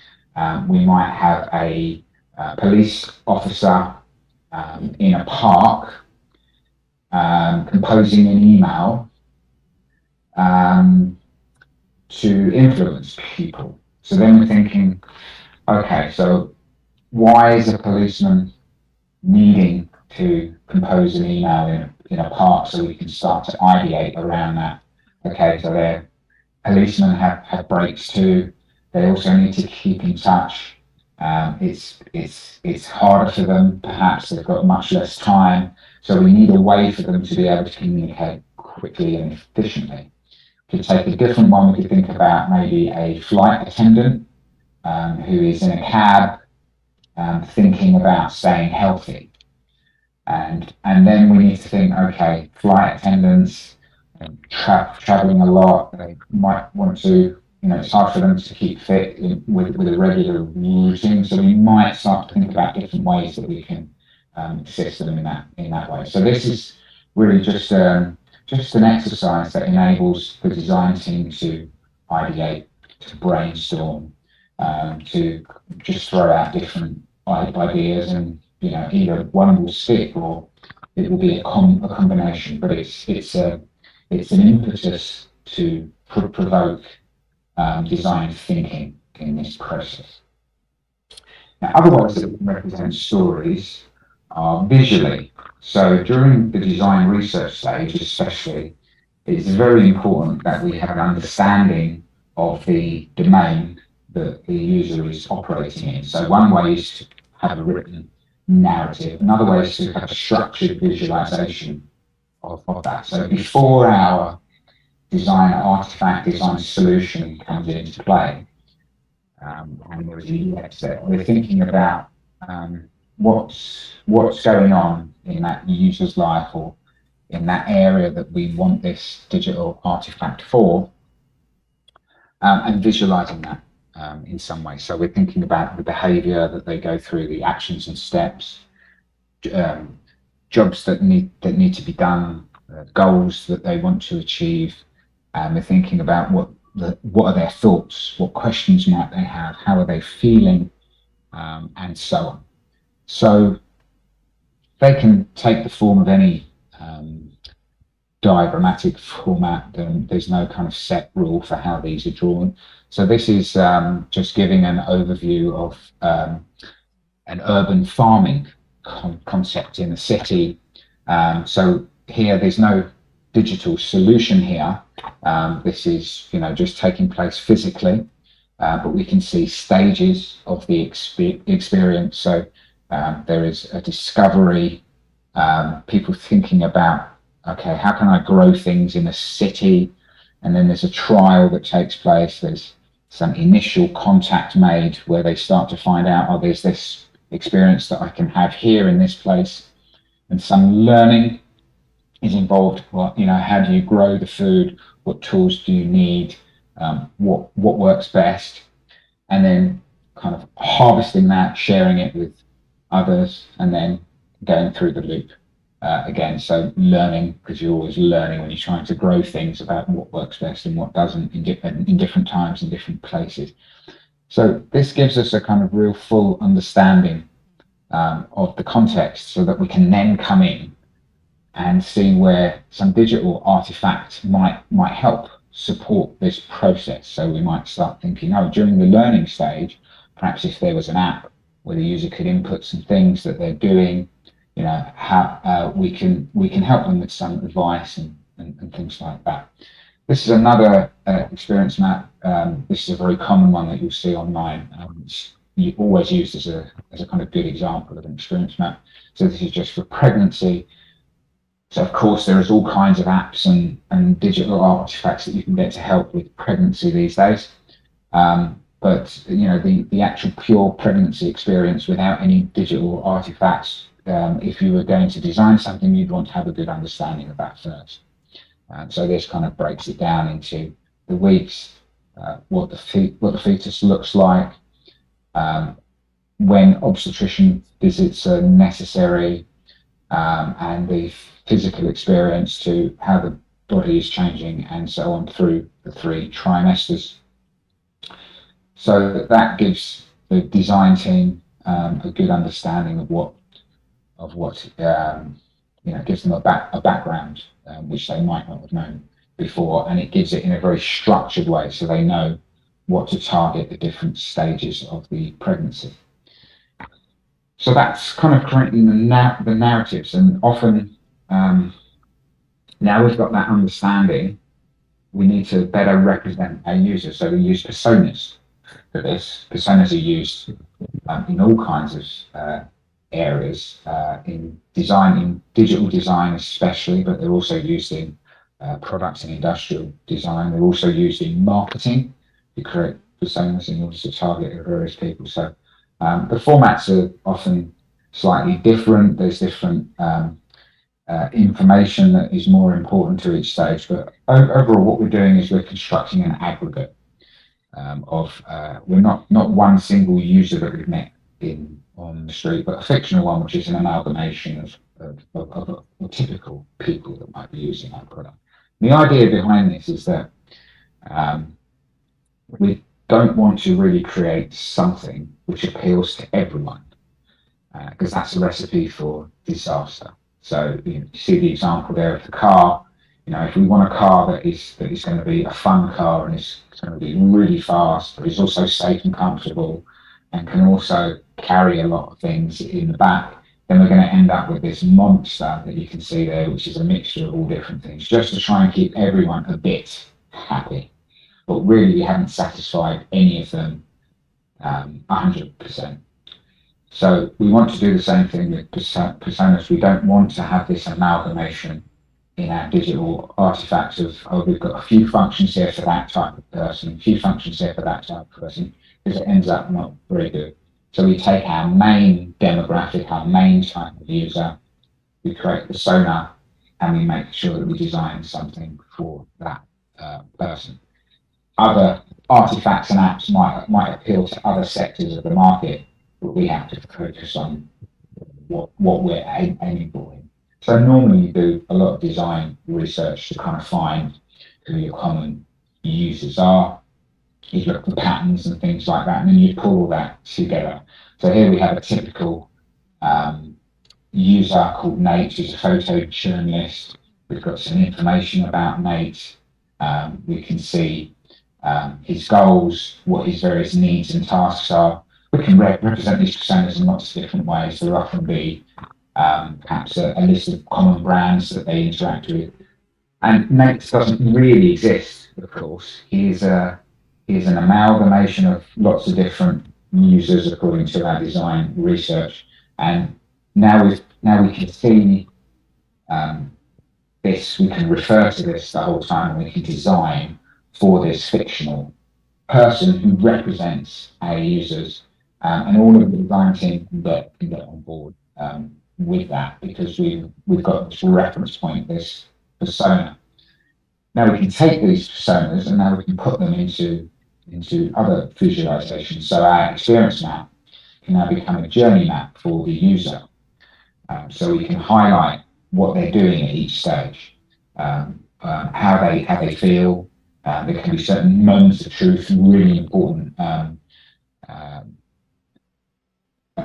we might have a police officer in a park composing an email to influence people. So then we're thinking, okay, so why is a policeman needing to compose an email in a park? So we can start to ideate around that. Okay, so policemen have breaks too. They also need to keep in touch. It's harder for them. Perhaps they've got much less time. So we need a way for them to be able to communicate quickly and efficiently. To take a different one, we could think about maybe a flight attendant who is in a cab thinking about staying healthy. And then we need to think, okay, flight attendants traveling a lot, they might want to, it's hard for them to keep fit with a regular routine. So we might start to think about different ways that we can assist them in that way. So this is really just an exercise that enables the design team to ideate, to brainstorm, to just throw out different ideas, and either one will stick or it will be a combination. But it's an impetus to provoke design thinking in this process. Now, other ways that represent stories are visually. So during the design research stage especially, it's very important that we have an understanding of the domain that the user is operating in. So one way is to have a written narrative. Another way is to have a structured visualization of that. So before our design artifact, design solution comes into play, and there's a UX set, we're thinking about what's going on in that user's life or in that area that we want this digital artifact for, and visualizing that in some way. So we're thinking about the behavior that they go through, the actions and steps, jobs that need to be done, goals that they want to achieve. We're thinking about what are their thoughts, what questions might they have, how are they feeling, and so on. So they can take the form of any diagrammatic format. There's no kind of set rule for how these are drawn. So this is just giving an overview of an urban farming concept in a city. So here there's no digital solution here. This is just taking place physically, but we can see stages of the experience. So there is a discovery, people thinking about, okay, how can I grow things in a city? And then there's a trial that takes place. There's some initial contact made where they start to find out, oh, there's this experience that I can have here in this place. And some learning is involved. Well, how do you grow the food? What tools do you need? What works best? And then kind of harvesting that, sharing it with others, and then going through the loop again. So learning, because you're always learning when you're trying to grow things about what works best and what doesn't in different times in different places. So this gives us a kind of real full understanding of the context, so that we can then come in and see where some digital artifact might help support this process. So we might start thinking, during the learning stage, perhaps if there was an app where the user could input some things that they're doing, how we can help them with some advice and things like that. This is another experience map. This is a very common one that you'll see online. You always used as a kind of good example of an experience map. So this is just for pregnancy. So of course there is all kinds of apps and digital artifacts that you can get to help with pregnancy these days. But the actual pure pregnancy experience without any digital artifacts, if you were going to design something, you'd want to have a good understanding of that first. So this kind of breaks it down into the weeks, what the fetus looks like, when obstetrician visits are necessary, and the physical experience to how the body is changing, and so on through the 3 trimesters. So that gives the design team a good understanding of what gives them a background which they might not have known before, and it gives it in a very structured way, so they know what to target at different stages of the pregnancy. So that's kind of creating the narratives, and often now we've got that understanding, we need to better represent our users. So we use personas for this. Personas are used in all kinds of areas, in design, in digital design especially, but they're also used in product and industrial design. They're also used in marketing to create personas in order to target various people. So the formats are often slightly different. There's different information that is more important to each stage, but overall what we're doing is we're constructing an aggregate of we're not one single user that we've met on the street, but a fictional one, which is an amalgamation of typical people that might be using our product. The idea behind this is that we don't want to really create something which appeals to everyone, because that's a recipe for disaster. So you see the example there of the car. If we want a car that is going to be a fun car and it's going to be really fast, but is also safe and comfortable, and can also carry a lot of things in the back, then we're going to end up with this monster that you can see there, which is a mixture of all different things, just to try and keep everyone a bit happy. But really, we haven't satisfied any of them 100%. So we want to do the same thing with personas. We don't want to have this amalgamation in our digital artifacts of we've got a few functions here for that type of person, a few functions here for that type of person, because it ends up not very good. So we take our main demographic, our main type of user, we create a persona, and we make sure that we design something for that person. Other artifacts and apps might appeal to other sectors of the market, but we have to focus on what we're aiming for. So normally you do a lot of design research to kind of find who your common users are. You look for patterns and things like that, and then you pull all that together. So here we have a typical user called Nate, who's a photojournalist. We've got some information about Nate. We can see his goals, what his various needs and tasks are. We can represent these personas in lots of different ways. There will often be perhaps a list of common brands that they interact with. And Nate doesn't really exist, of course. He is an amalgamation of lots of different users according to our design research. And now we can see this, we can refer to this the whole time, and we can design for this fictional person who represents our users. And all of the design team can get on board with that, because we've got this reference point, this persona. Now we can take these personas and now we can put them into other visualizations. So our experience map can now become a journey map for the user. So we can highlight what they're doing at each stage, how they feel. There can be certain moments of truth, really important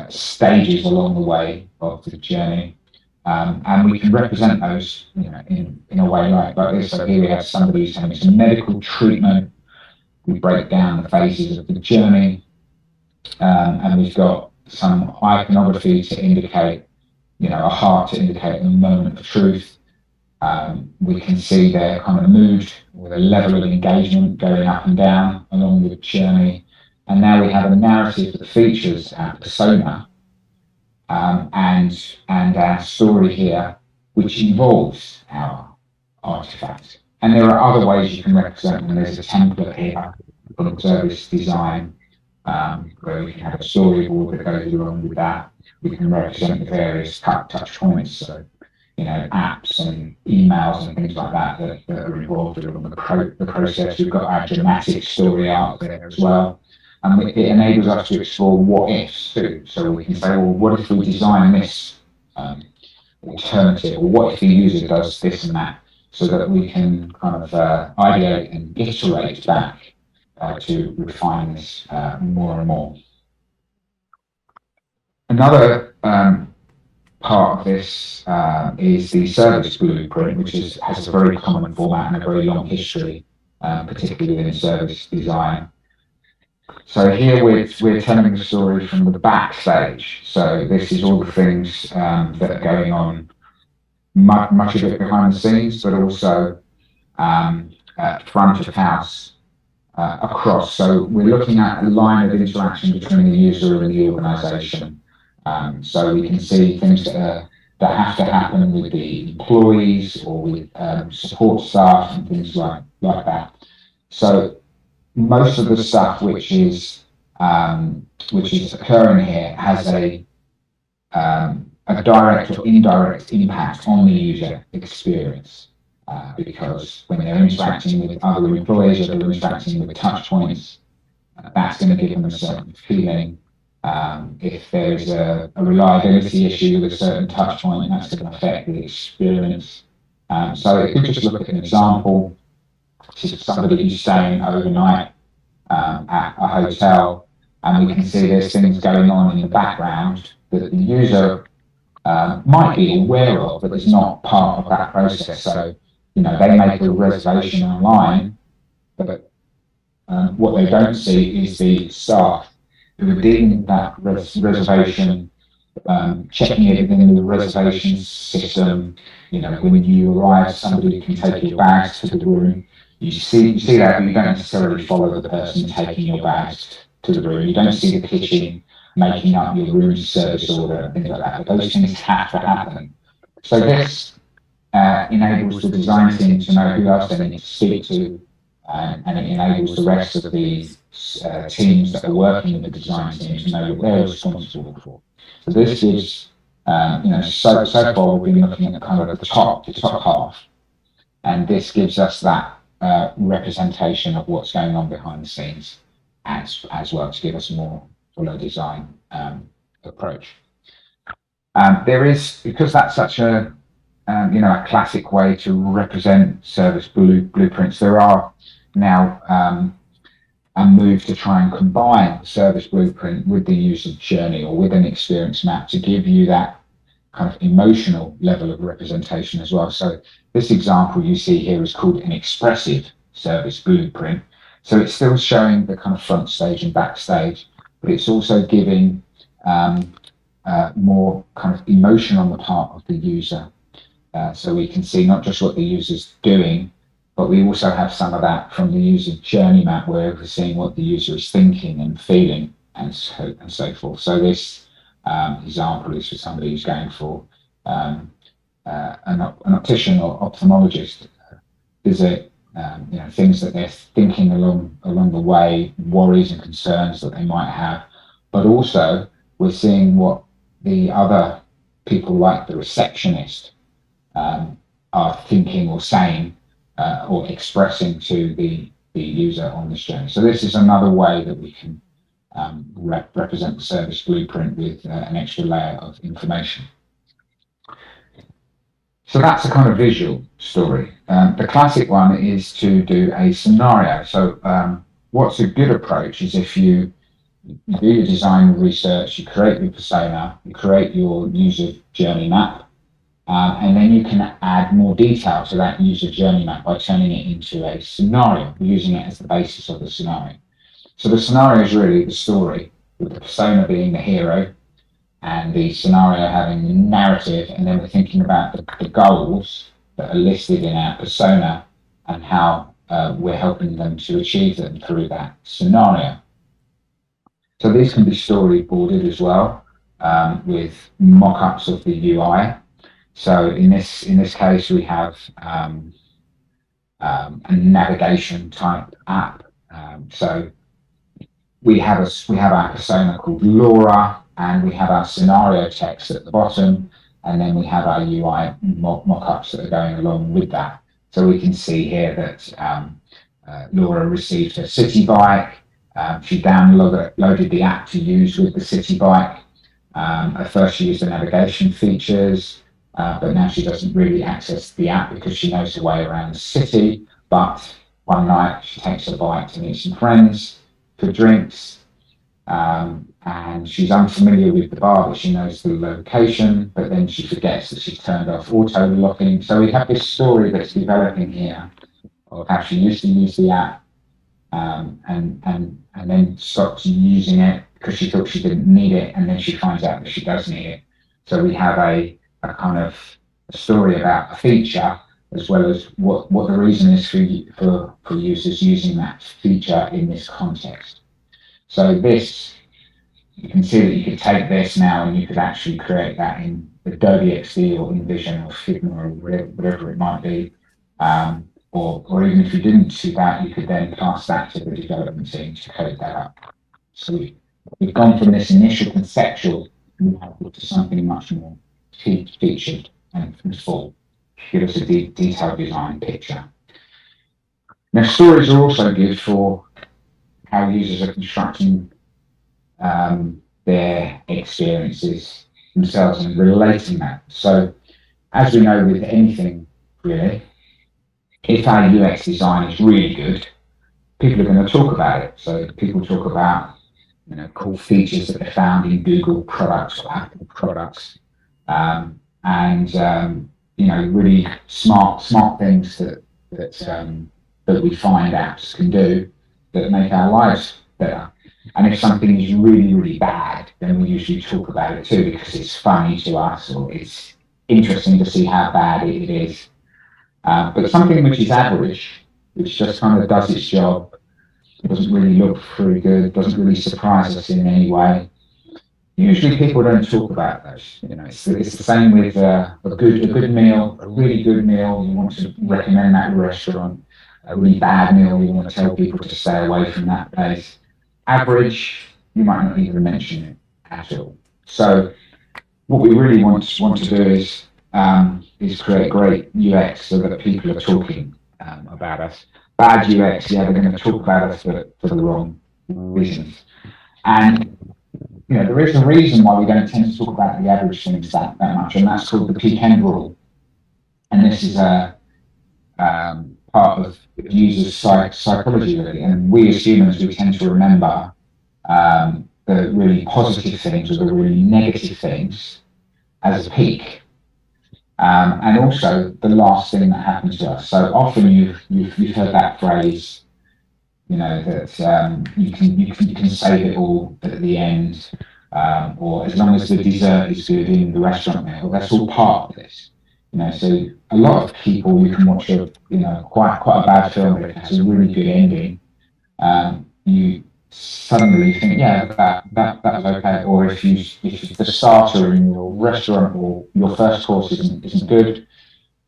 stages along the way of the journey, and we can represent those, in a way like this. So here we have somebody who's having some medical treatment. We break down the phases of the journey, and we've got some iconography to indicate, a heart to indicate a moment of truth. We can see their kind of mood or the level of engagement going up and down along the journey. And now we have a narrative that features our persona and our story here, which involves our artifact. And there are other ways you can represent them. There's a template here for service design, where we can have a storyboard that goes along with that. We can represent the various touch points, so apps and emails and things like that are involved along the process. We've got our dramatic story arc there as well. And it enables us to explore what ifs too. So we can say, well, what if we design this alternative? Or what if the user does this and that? So that we can kind of ideate and iterate back to refine this more and more. Another part of this is the service blueprint, which has a very common format and a very long history, particularly in service design. So here we're telling the story from the backstage. So this is all the things that are going on, much of it behind the scenes, but also front of house, across. So we're looking at a line of interaction between the user and the organization. So we can see things that have to happen with the employees or with support staff and things like that. So most of the stuff which is occurring here has a direct or indirect impact on the user experience, because when they're interacting with other employees or they're interacting with touch points, that's going to give them a certain feeling. If there's a reliability issue with a certain touch point, that's going to affect the experience. So if we just look at an example, this is somebody who's staying overnight at a hotel, and we can see there's things going on in the background that the user might be aware of, but it's not part of that process. So, they make a reservation online, but what they don't see is the staff who are dealing that reservation, checking it within the reservation system. When you arrive, somebody can take your bags to the room. You see that, but you don't necessarily follow the person taking your bags to the room. You don't see the kitchen making up your room service order, things like that. But those things have to happen. So this enables the design team to know who else they need to speak to, and it enables the rest of the teams that are working with the design team to know what they're responsible for. So this gives, so far we've been looking at kind of the top half, and this gives us that representation of what's going on behind the scenes as well, to give us a more fuller design approach. There is, because that's such a a classic way to represent service blueprints, there are now a move to try and combine the service blueprint with the user journey or with an experience map to give you that kind of emotional level of representation as well. So this example you see here is called an expressive service blueprint. So it's still showing the kind of front stage and backstage, but it's also giving more kind of emotion on the part of the user. So we can see not just what the user's doing, but we also have some of that from the user journey map, where we're seeing what the user is thinking and feeling and so forth. So this example is for somebody who's going for an optician or ophthalmologist visit, things that they're thinking along the way, worries and concerns that they might have. But also we're seeing what the other people, like the receptionist, are thinking or saying or expressing to the user on this journey. So this is another way that we can represent the service blueprint with an extra layer of information. So that's a kind of visual story. The classic one is to do a scenario. So what's a good approach is if you do your design research, you create your persona, you create your user journey map, and then you can add more detail to that user journey map by turning it into a scenario, using it as the basis of the scenario. So the scenario is really the story, with the persona being the hero and the scenario having the narrative, and then we're thinking about the goals that are listed in our persona and how we're helping them to achieve them through that scenario. So these can be storyboarded as well, with mock-ups of the UI. So in this case, we have a navigation type app. So we have our persona called Laura, and we have our scenario text at the bottom, and then we have our UI mock-ups that are going along with that. So we can see here that Laura received a city bike. She downloaded the app to use with the city bike. At first she used the navigation features, but now she doesn't really access the app because she knows the way around the city. But one night she takes a bike to meet some friends for drinks, and she's unfamiliar with the bar, but she knows the location, but then she forgets that she's turned off auto locking. So we have this story that's developing here of how she used to use the app, and then stopped using it because she thought she didn't need it, and then she finds out that she does need it. So we have a kind of a story about a feature as well as what the reason is for users using that feature in this context. So this, you can see that you could take this now and you could actually create that in Adobe XD or InVision or Figma or whatever it might be. Or even if you didn't see that, you could then pass that to the development team to code that up. So we've gone from this initial conceptual to something much more featured and full. Give us a detailed design picture. Now, stories are also good for how users are constructing their experiences themselves and relating that. So, as we know with anything, really, if our UX design is really good, people are going to talk about it. So people talk about, cool features that they found in Google products or Apple products, really smart things that we find apps can do that make our lives better. And if something is really, really bad, then we usually talk about it too because it's funny to us or it's interesting to see how bad it is. But something which is average, which just kind of does its job, doesn't really look very good, doesn't really surprise us in any way, usually people don't talk about those. It's the same with a good meal, a really good meal, you want to recommend that restaurant. A really bad meal, you want to tell people to stay away from that place. Average, you might not even mention it at all. So what we really want to do is create great UX so that people are talking about us. Bad UX, they're going to talk about us for the wrong reasons. And there is a reason why we don't tend to talk about the average things that much, and that's called the peak end rule. And this is a part of users' psychology, really. And we as humans, we tend to remember the really positive things or the really negative things as a peak. And also the last thing that happens to us. So often you've heard that phrase, that you can save it all at the end, or as long as the dessert is good in the restaurant meal. That's all part of this. So a lot of people, you can watch quite a bad film, but it has a really good ending. You suddenly think, yeah, that was okay. Or if the starter in your restaurant or your first course isn't good,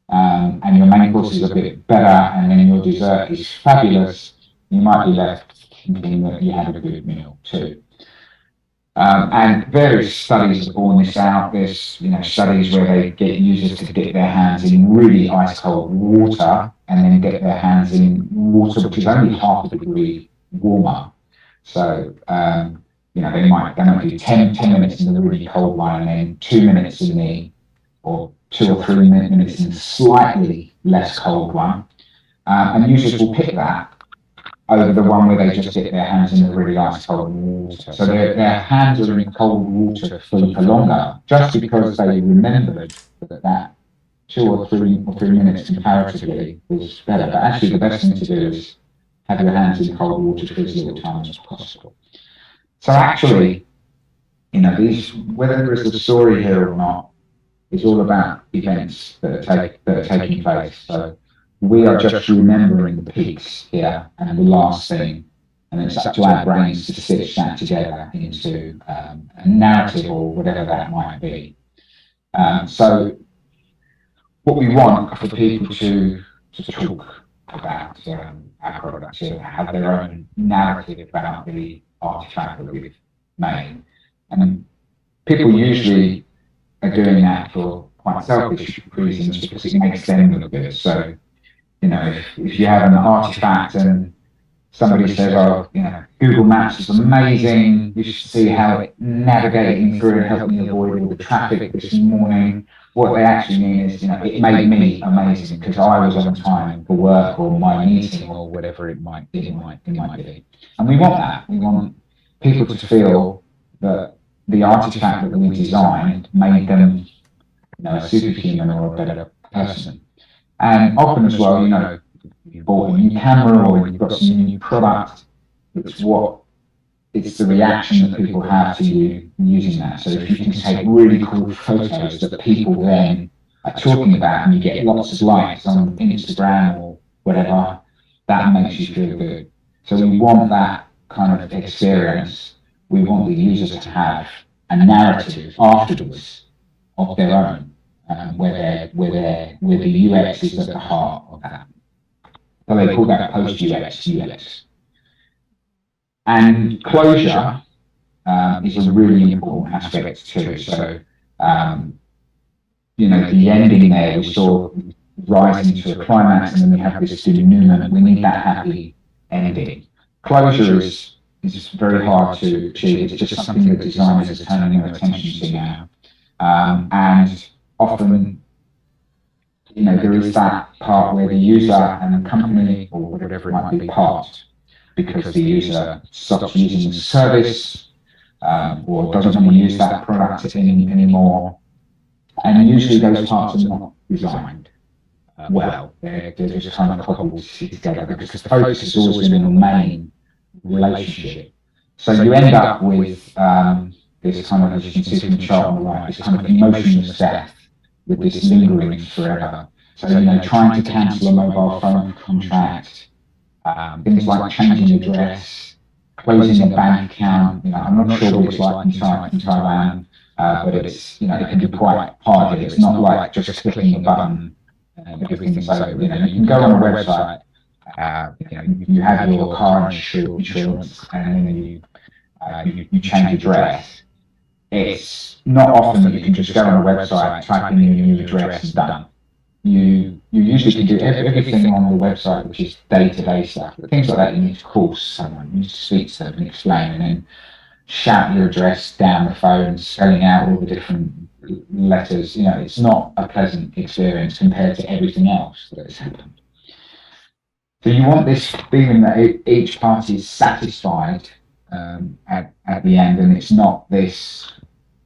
and your main course is a bit better, and then your dessert is fabulous, you might be left thinking that you had a good meal too. And various studies have borne this out. There's studies where they get users to dip their hands in really ice cold water and then get their hands in water which is only half a degree warmer. So they might do 10 minutes in the really cold one and then 2 minutes in the, or 2 or 3 minutes in the slightly less cold one. And users will pick that over the one where they just dip their hands in the really ice cold water. So their hands are in cold water for longer, just because they remembered that 2 or 3 minutes comparatively was better. But actually the best thing to do is have your hands in cold water for as little time as possible. So actually, whether there is a story here or not, is all about events that are taking place. So we are just remembering the peaks here and the last thing, and it's up to our brains to stitch that together into a narrative or whatever that might be. So what we want for people to talk about our products, to have their own narrative about the artifact that we've made. And people usually are doing that for quite selfish reasons because it makes them look good. So if you have an artifact and somebody says, Google Maps is amazing, you should see how it navigating through and helped me avoid all the traffic this morning. What they actually mean is, it made me amazing because I was on time for work or my meeting or whatever it might be. And we want that. We want people to feel that the artifact that we designed made them, a superhuman or a better person. And often as well, you bought a new camera or you've got some new product, it's the reaction that people have to you using that. So if you can take really cool photos that people then talking about and you get lots of likes on Instagram or whatever, that makes you feel good. So we want that kind of experience. We want the user to have a narrative afterwards of their own, where the UX is at the heart of that. So they call that post-UX, UX. And closure is a really important aspect too. So, you know, the ending there, we saw rising to a climax, and then we have this denouement. We need that happy ending. Closure is very hard to achieve. It's just something that designers are turning their attention to now. And often, you know, there is that part where the user and the company or whatever it might be part because the user stops using the service or doesn't want to use that product anymore. And usually those parts are not designed well. They're just kind of cobbled together because the focus has always been on the main relationship. So you end up with this kind of, as you can see from the chart on the right, this kind of emotionless death with this lingering forever. So, you know, trying to cancel a mobile phone contract, things like changing address, closing a bank account. You know, I'm not sure what it's like in Taiwan, but it's, you know, it can be quite hard. It's not like just clicking a button and everything. So, you know, you can go on a website, you know, you have your car insurance, and then you change address. It's not often that you can just go on a website, type in your new address and done. You usually can do everything on the website, which is day-to-day stuff. But things like that, you need to call someone, you need to speak to them and explain, and then shout your address down the phone, spelling out all the different letters. You know, it's not a pleasant experience compared to everything else that has happened. So you want this feeling that each party is satisfied at the end, and it's not this,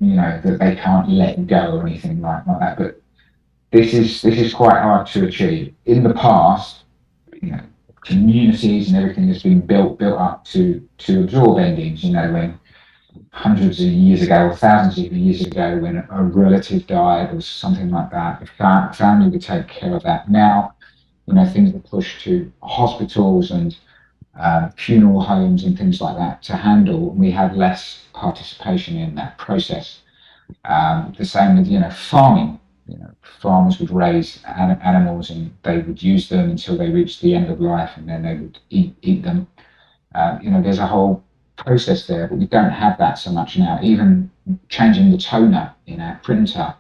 you know, that they can't let go or anything like that. But this is quite hard to achieve. In the past, you know, communities and everything has been built up to absorb endings. You know, when hundreds of years ago or thousands of years ago, when a relative died or something like that, the family would take care of that. Now, you know, things are pushed to hospitals and funeral homes and things like that to handle. We have less participation in that process. The same with, you know, farming. You know, farmers would raise animals and they would use them until they reached the end of life, and then they would eat them. You know, there's a whole process there, but we don't have that so much now. Even changing the toner in our printer,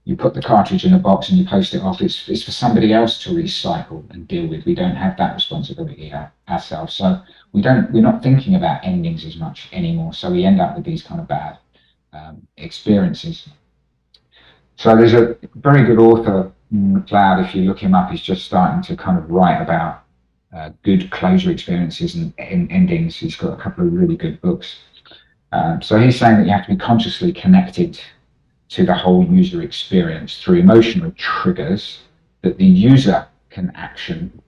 you put the cartridge in a box and you post it off. It's for somebody else to recycle and deal with. We don't have that responsibility ourselves. So we're not thinking about endings as much anymore. So we end up with these kind of bad experiences. So there's a very good author, McLeod, if you look him up, he's just starting to kind of write about good closure experiences and endings. He's got a couple of really good books. So he's saying that you have to be consciously connected to the whole user experience through emotional triggers that the user can action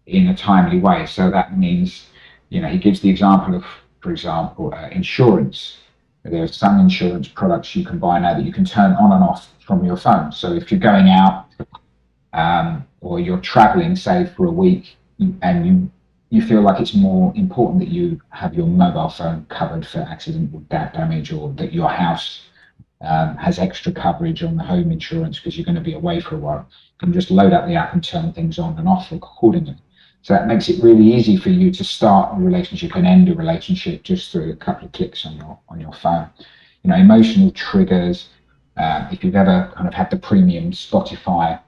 in a timely way. So that means, you know, he gives the example of, for example, insurance. There are some insurance products you can buy now that you can turn on and off from your phone. So if you're going out or you're traveling, say, for a week, and you feel like it's more important that you have your mobile phone covered for accidental damage, or that your house has extra coverage on the home insurance because you're going to be away for a while, you can just load up the app and turn things on and off accordingly. So that makes it really easy for you to start a relationship and end a relationship just through a couple of clicks on your phone. You know, emotional triggers. If you've ever kind of had the premium Spotify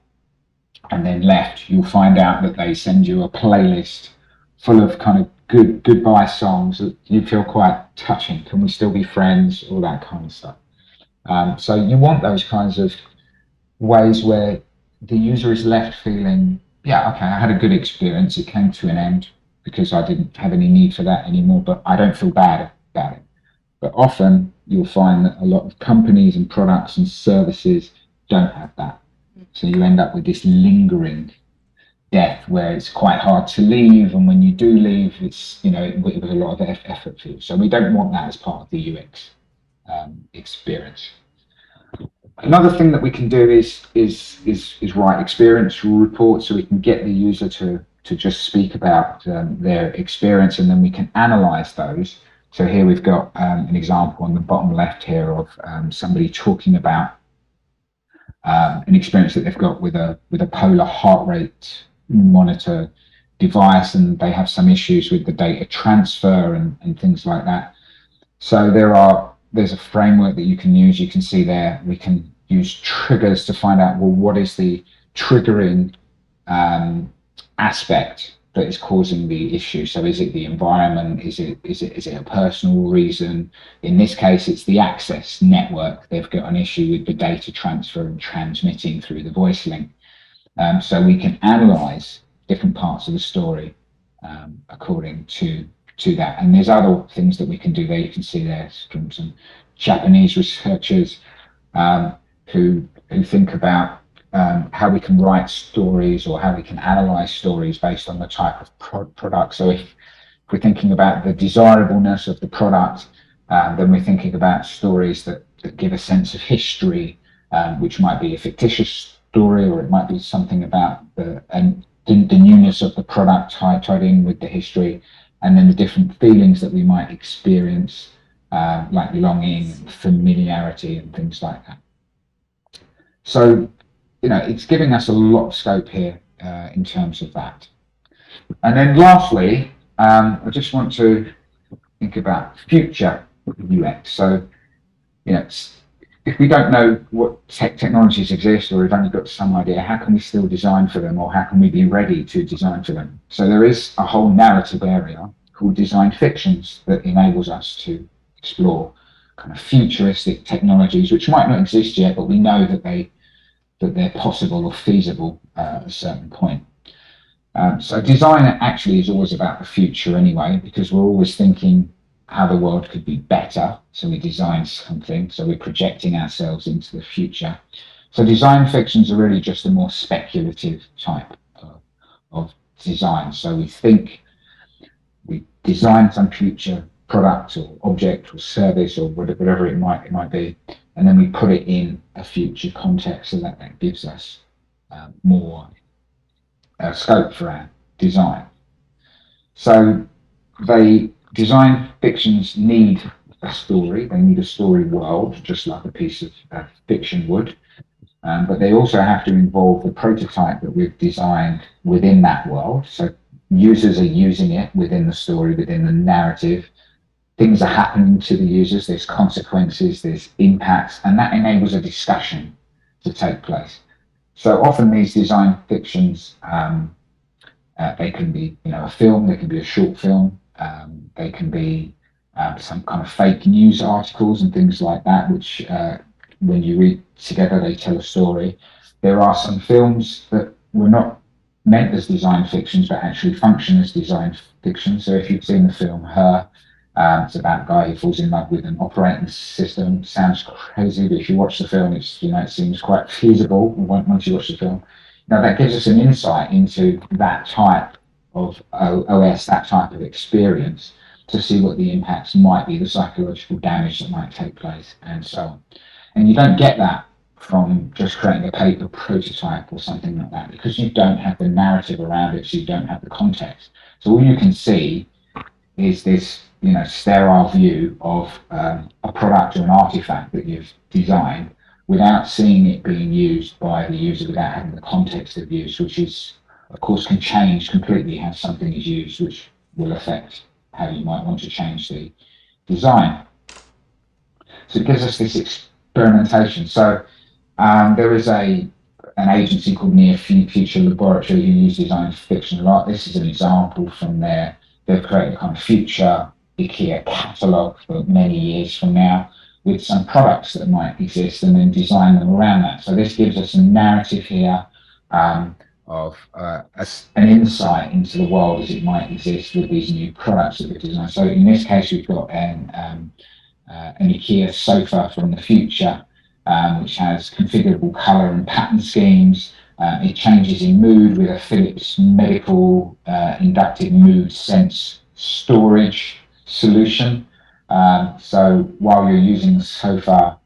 and then left, you'll find out that they send you a playlist full of kind of goodbye songs that you feel quite touching. Can we still be friends? All that kind of stuff. So you want those kinds of ways where the user is left feeling, yeah, okay, I had a good experience. It came to an end because I didn't have any need for that anymore, but I don't feel bad about it. But often you'll find that a lot of companies and products and services don't have that. So you end up with this lingering death where it's quite hard to leave. And when you do leave, it's, you know, it was a lot of effort for you. So we don't want that as part of the UX experience. Another thing that we can do is write experiential reports, so we can get the user to just speak about their experience, and then we can analyze those. So here we've got an example on the bottom left here of somebody talking about an experience that they've got with a polar heart rate monitor device, and they have some issues with the data transfer and things like that. So there's a framework that you can use. You can see there we can use triggers to find out, well, what is the triggering aspect that is causing the issue. So is it the environment? Is it a personal reason? In this case, it's the access network. They've got an issue with the data transfer and transmitting through the voice link. So we can analyze different parts of the story according to that. And there's other things that we can do there. You can see there from some Japanese researchers who think about how we can write stories, or how we can analyze stories based on the type of product. So if we're thinking about the desirableness of the product, then we're thinking about stories that give a sense of history, which might be a fictitious story, or it might be something about the newness of the product tied in with the history, and then the different feelings that we might experience, like longing, familiarity, and things like that. So, it's giving us a lot of scope here in terms of that. And then lastly, I just want to think about future UX. So, if we don't know what technologies exist, or we've only got some idea, how can we still design for them, or how can we be ready to design for them? So there is a whole narrative area called design fictions that enables us to explore kind of futuristic technologies, which might not exist yet, but we know that they're possible or feasible at a certain point. So design actually is always about the future anyway, because we're always thinking how the world could be better. So we design something, so we're projecting ourselves into the future. So design fictions are really just a more speculative type of design. So we design some future product or object or service or whatever it might be, and then we put it in a future context, so that gives us more scope for our design. So design fictions need a story. They need a story world, just like a piece of fiction would. But they also have to involve the prototype that we've designed within that world. So users are using it within the story, within the narrative. Things are happening to the users. There's consequences, there's impacts, and that enables a discussion to take place. So often these design fictions, they can be, a film, they can be a short film, they can be some kind of fake news articles and things like that, which when you read together, they tell a story. There are some films that were not meant as design fictions, but actually function as design fiction. So if you've seen the film Her, it's about a guy who falls in love with an operating system. Sounds crazy, but if you watch the film, it seems quite feasible once you watch the film. Now that gives us an insight into that type of OS, that type of experience, to see what the impacts might be, the psychological damage that might take place, and so on. And you don't get that from just creating a paper prototype or something like that, because you don't have the narrative around it, so you don't have the context. So all you can see is this, sterile view of a product or an artifact that you've designed, without seeing it being used by the user, without having the context of use, which is, of course, can change completely how something is used, which will affect how you might want to change the design. So it gives us this experimentation. So there is an agency called Near Future Laboratory who use design fiction a lot. This is an example from they've created a kind of future IKEA catalogue for many years from now, with some products that might exist, and then design them around that. So this gives us a narrative here of an insight into the world as it might exist with these new products that we've designed. So in this case, we've got an IKEA sofa from the future, which has configurable colour and pattern schemes. It changes in mood with a Philips medical inductive mood sense storage solution. So while you're using the sofa,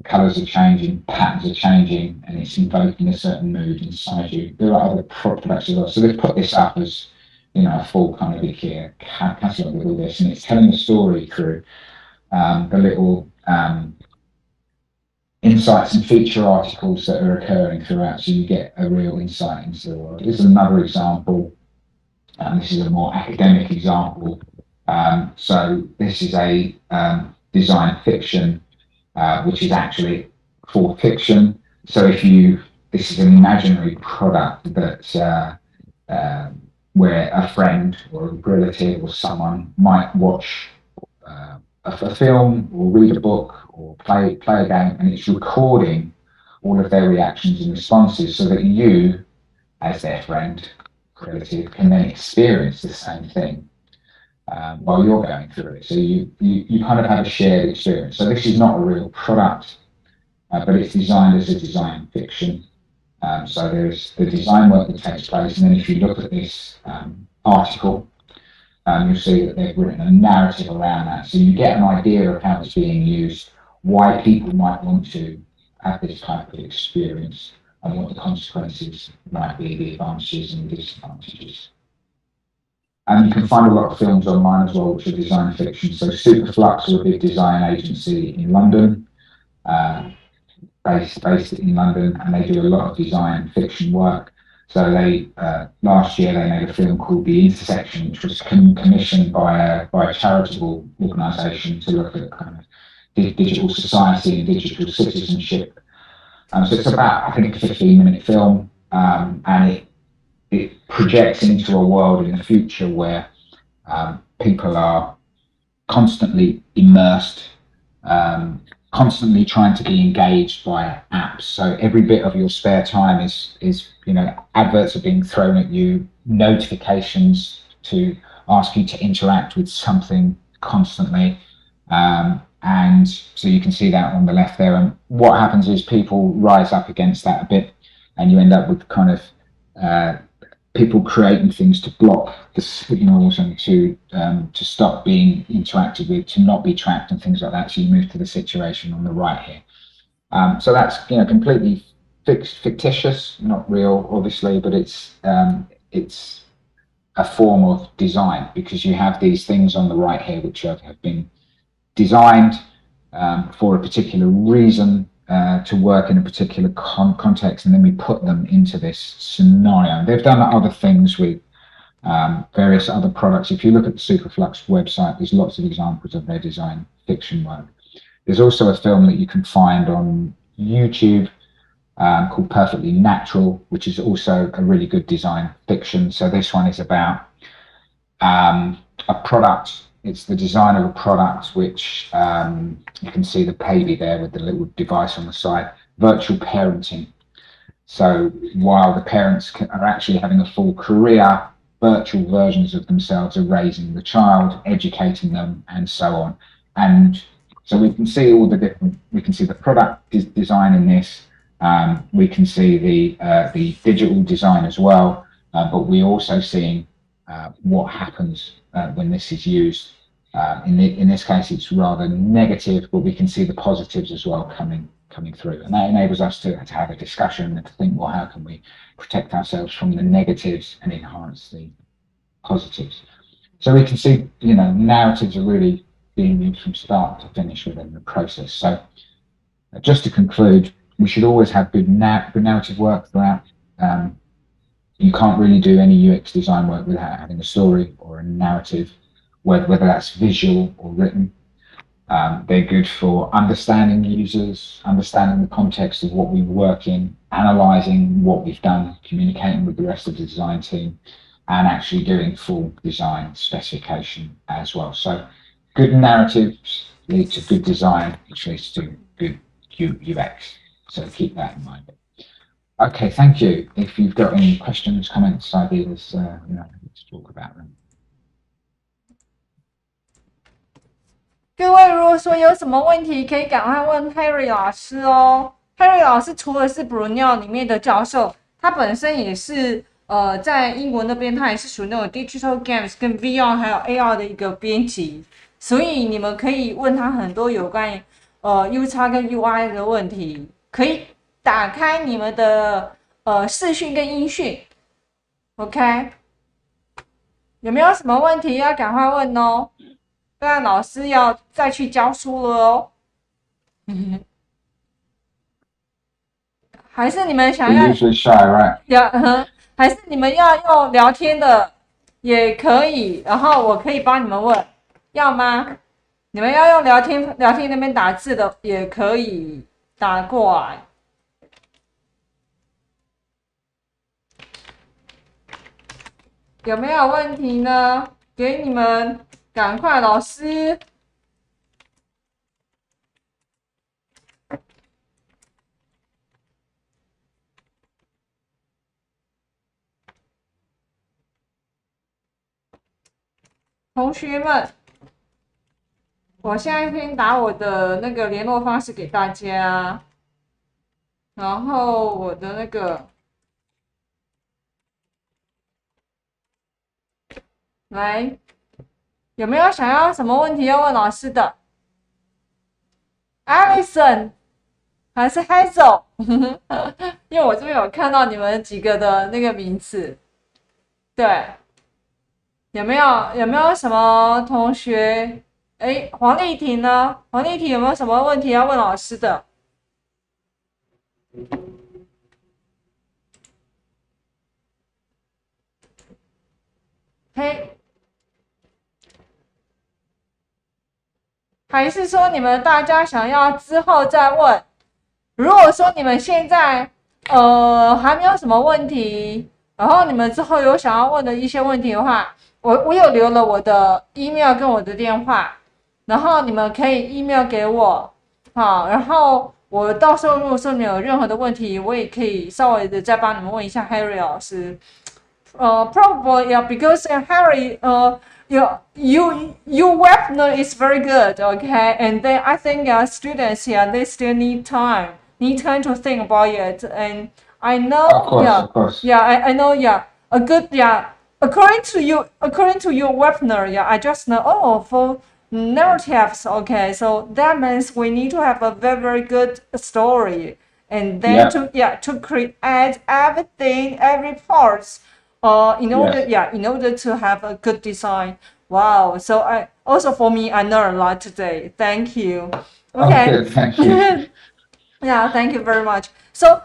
colours are changing, patterns are changing, and it's invoking a certain mood inside you. There are other products as well. So they've put this up as, a full kind of IKEA catalogue with all this, and it's telling the story through the little insights and feature articles that are occurring throughout, so you get a real insight into the world. This is another example, and this is a more academic example. So this is a design fiction, which is actually for fiction. So this is an imaginary product that's where a friend or a relative or someone might watch a film or read a book or play a game, and it's recording all of their reactions and responses so that you, as their friend, relative, can then experience the same thing while you're going through it. So you kind of have a shared experience. So this is not a real product, but it's designed as a design fiction. So there's the design work that takes place, and then if you look at this article, you'll see that they've written a narrative around that. So you get an idea of how it's being used, why people might want to have this type of experience, and what the consequences might be, the advantages and disadvantages. And you can find a lot of films online as well, which are design fiction. So Superflux are a big design agency in London, based in London, and they do a lot of design fiction work. So they last year they made a film called The Intersection, which was commissioned by a charitable organisation to look at kind of digital society and digital citizenship. So it's about, I think, a 15-minute film, and it projects into a world in the future where people are constantly immersed, constantly trying to be engaged by apps. So every bit of your spare time is adverts are being thrown at you, notifications to ask you to interact with something constantly. And so you can see that on the left there. And what happens is people rise up against that a bit, and you end up with kind of people creating things to block the signals and to stop being interacted with, to not be tracked and things like that. So you move to the situation on the right here. So that's completely fictitious, not real, obviously, but it's a form of design, because you have these things on the right here which have been designed for a particular reason, to work in a particular context, and then we put them into this scenario. They've done other things with various other products. If you look at the Superflux website, there's lots of examples of their design fiction work. There's also a film that you can find on YouTube called Perfectly Natural, which is also a really good design fiction. So this one is about a product. It's the design of a product which you can see the baby there with the little device on the side, virtual parenting. So while the parents are actually having a full career, virtual versions of themselves are raising the child, educating them, and so on. And so we can see all the different, we can see the product design in this, we can see the digital design as well, but we're also seeing what happens when this is used. In this case, it's rather negative, but we can see the positives as well coming through, and that enables us to have a discussion and to think, well, how can we protect ourselves from the negatives and enhance the positives? So we can see, narratives are really being used from start to finish within the process. So just to conclude, we should always have good narrative work throughout. You can't really do any UX design work without having a story or a narrative, whether that's visual or written. They're good for understanding users, understanding the context of what we work in, analysing what we've done, communicating with the rest of the design team, and actually doing full design specification as well. So good narratives lead to good design, which leads to good UX. So keep that in mind. Okay, thank you. If you've got any questions, comments, ideas, let's talk about them. 各位如果说有什么问题，可以赶快问 Harry 老师哦。Harry 老师除了是 Brunel 里面的教授，他本身也是在英国那边，他也是属于那种 Digital Games 跟 VR 还有 AR 的一个编辑，所以你们可以问他很多有关 UX 跟 UI 的问题，可以打开你们的视讯跟音讯 ，OK？ 有没有什么问题要赶快问哦？不然老师要再去教书了哦。还是你们想要 You're usually shy, right? 还是你们要用聊天的也可以，然后我可以帮你们问，要吗？你们要用聊天那边打字的也可以打过来。有没有问题呢？给你们，赶快，老师。同学们，我现在先打我的那个联络方式给大家，然后我的那个。来，有没有想要什么问题要问老师的 ？Alison 还是 Hazel？ 因为我这边有看到你们几个的那个名字，对，有没有什么同学？哎，黄丽婷呢？黄丽婷有没有什么问题要问老师的？嘿。还是说你们大家想要之后再问？如果说你们现在还没有什么问题，然后你们之后有想要问的一些问题的话，我有留了我的 email 跟我的电话，然后你们可以 email 给我，好，然后我到时候如果说你们有任何的问题，我也可以稍微的再帮你们问一下 Harry 老师。Probably yeah, because Harry your webinar is very good, okay? And then I think students here they still need time to think about it. And I know, of course. I know, a good, According to your webinar, I just know, for narratives, okay, so that means we need to have a very, very good story, and then to create everything, every part. In order to have a good design. Wow. So for me, I learned a lot today. Thank you. Okay. Good, thank you. Yeah, thank you very much. So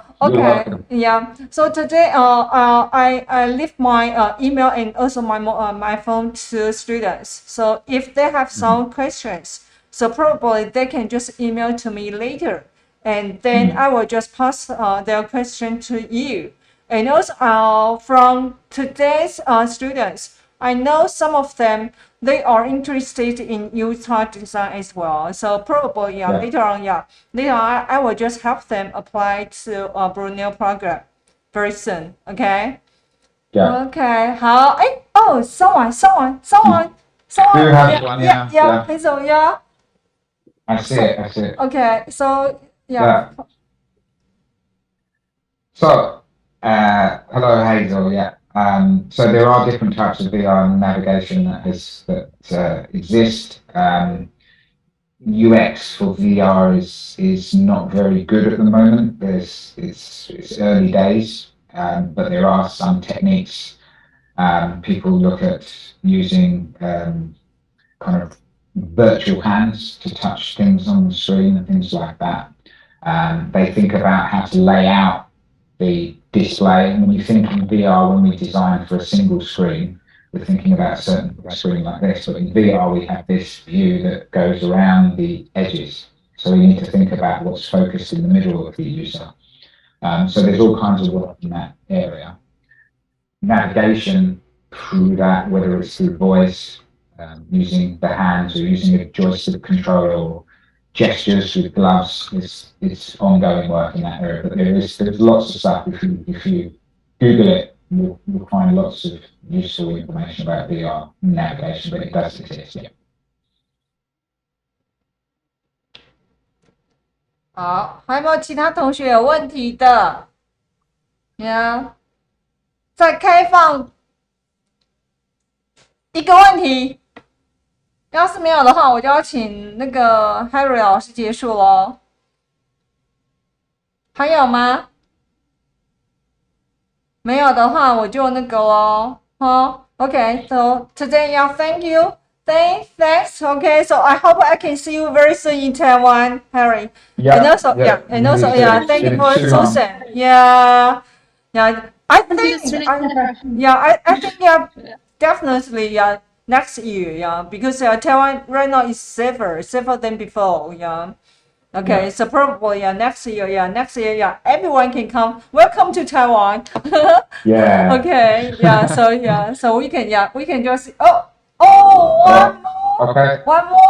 So today, I leave my email and also my phone to students. So if they have some questions, so probably they can just email to me later, and then I will just pass their question to you. And also from today's students, I know some of them, they are interested in UX design as well. So probably later on I will just help them apply to a Brunel program very soon. Okay? Yeah. Okay. 好，哎哦，someone. Yeah. Hazel, yeah. I see it. Okay. So yeah. So. Hello, Hazel. Yeah. So there are different types of VR navigation that exist. UX for VR is not very good at the moment. It's early days, but there are some techniques. People look at using kind of virtual hands to touch things on the screen and things like that. They think about how to lay out the display. When you think in VR, when we design for a single screen, we're thinking about a certain screen like this, but in VR we have this view that goes around the edges. So we need to think about what's focused in the middle of the user. So there's all kinds of work in that area. Navigation through that, whether it's through voice, using the hands, or using a joystick controller, or gestures with gloves, it's ongoing work in that area. But there's lots of stuff. If you Google it, you'll find lots of useful information about VR navigation, but it does exist. Yeah. 好，还有没有其他同学有问题的？再开放一个问题。要是没有的话，我就要请那个 Harry 老师结束咯。还有吗？没有的话，我就那个咯。Okay, so today, thank you. Thanks. Okay, so I hope I can see you very soon in Taiwan, Harry. Yeah. And also, thank you for Susan. Yeah. I think, I think, definitely, next year, because Taiwan right now is safer than before, Okay, so probably next year, everyone can come. Welcome to Taiwan. Yeah. Okay, so we can just one more.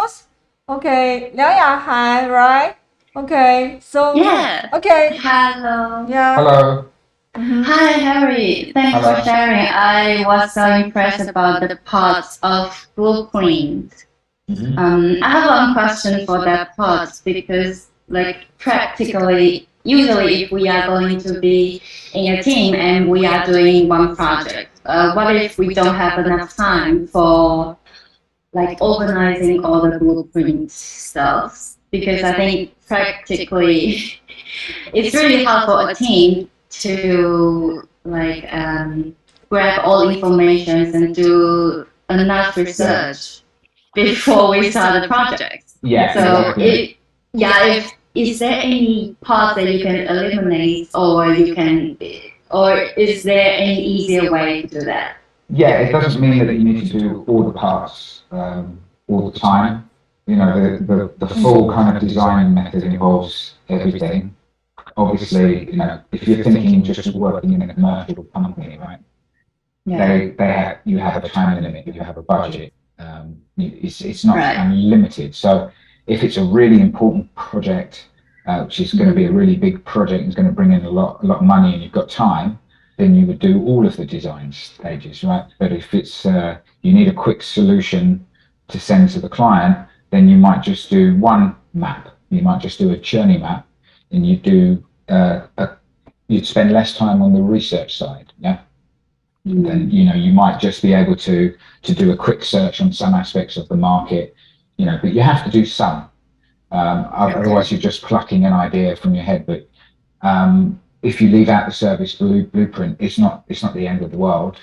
Okay, 梁雅涵, right? Okay, so okay. Hello. Yeah. Hello. Hi, Harry. Thanks Hello. for sharing. I was so impressed about the parts of blueprint. I have one question for that part because, like, practically, usually if we are going to be in a team and we are doing one project, what if we don't have enough time for, like, organizing all the blueprint stuff? Because I think practically, it's really hard for a team to, like, grab all information and do enough research before we start the project. Yeah. So, is there any part that you can eliminate, or is there any easier way to do that? Yeah, it doesn't mean that you need to do all the parts all the time. You know, the full kind of design method involves everything. Obviously, you know, if you're thinking just working in a commercial company, right? Yeah. You have a time limit, you have a budget. It's not Right. unlimited. So if it's a really important project, which is going to be a really big project, it's going to bring in a lot of money, and you've got time, then you would do all of the design stages, right? But if it's you need a quick solution to send to the client, then you might just do one map. You might just do a journey map, and you do you'd spend less time on the research side, yeah. Then you might just be able to do a quick search on some aspects of the market, but you have to do some. Otherwise, you're just plucking an idea from your head. But if you leave out the service blueprint, it's not the end of the world.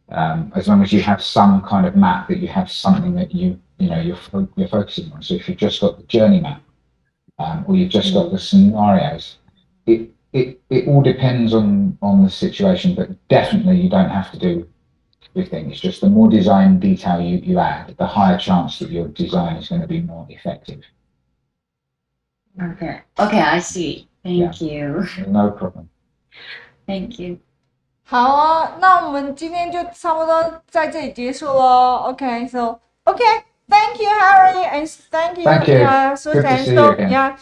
As long as you have some kind of map, that you have something that you're focusing on. So if you've just got the journey map, or you've just got the scenarios, it all depends on the situation, but definitely you don't have to do everything. It's just the more design detail you add, the higher chance that your design is going to be more effective. Okay, I see. Thank you. No problem. Thank you. 好啊，那我们今天就差不多在这里结束咯。Okay, so thank you, Harry, and thank you, Susan. Good to see you again.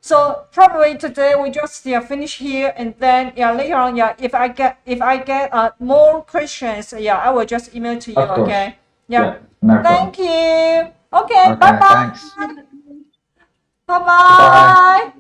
So probably today we just finish here, and then later on if I get more questions, I will just email to you. Of course. Okay. No problem. Thank you. Okay, bye bye. Thanks. Bye bye.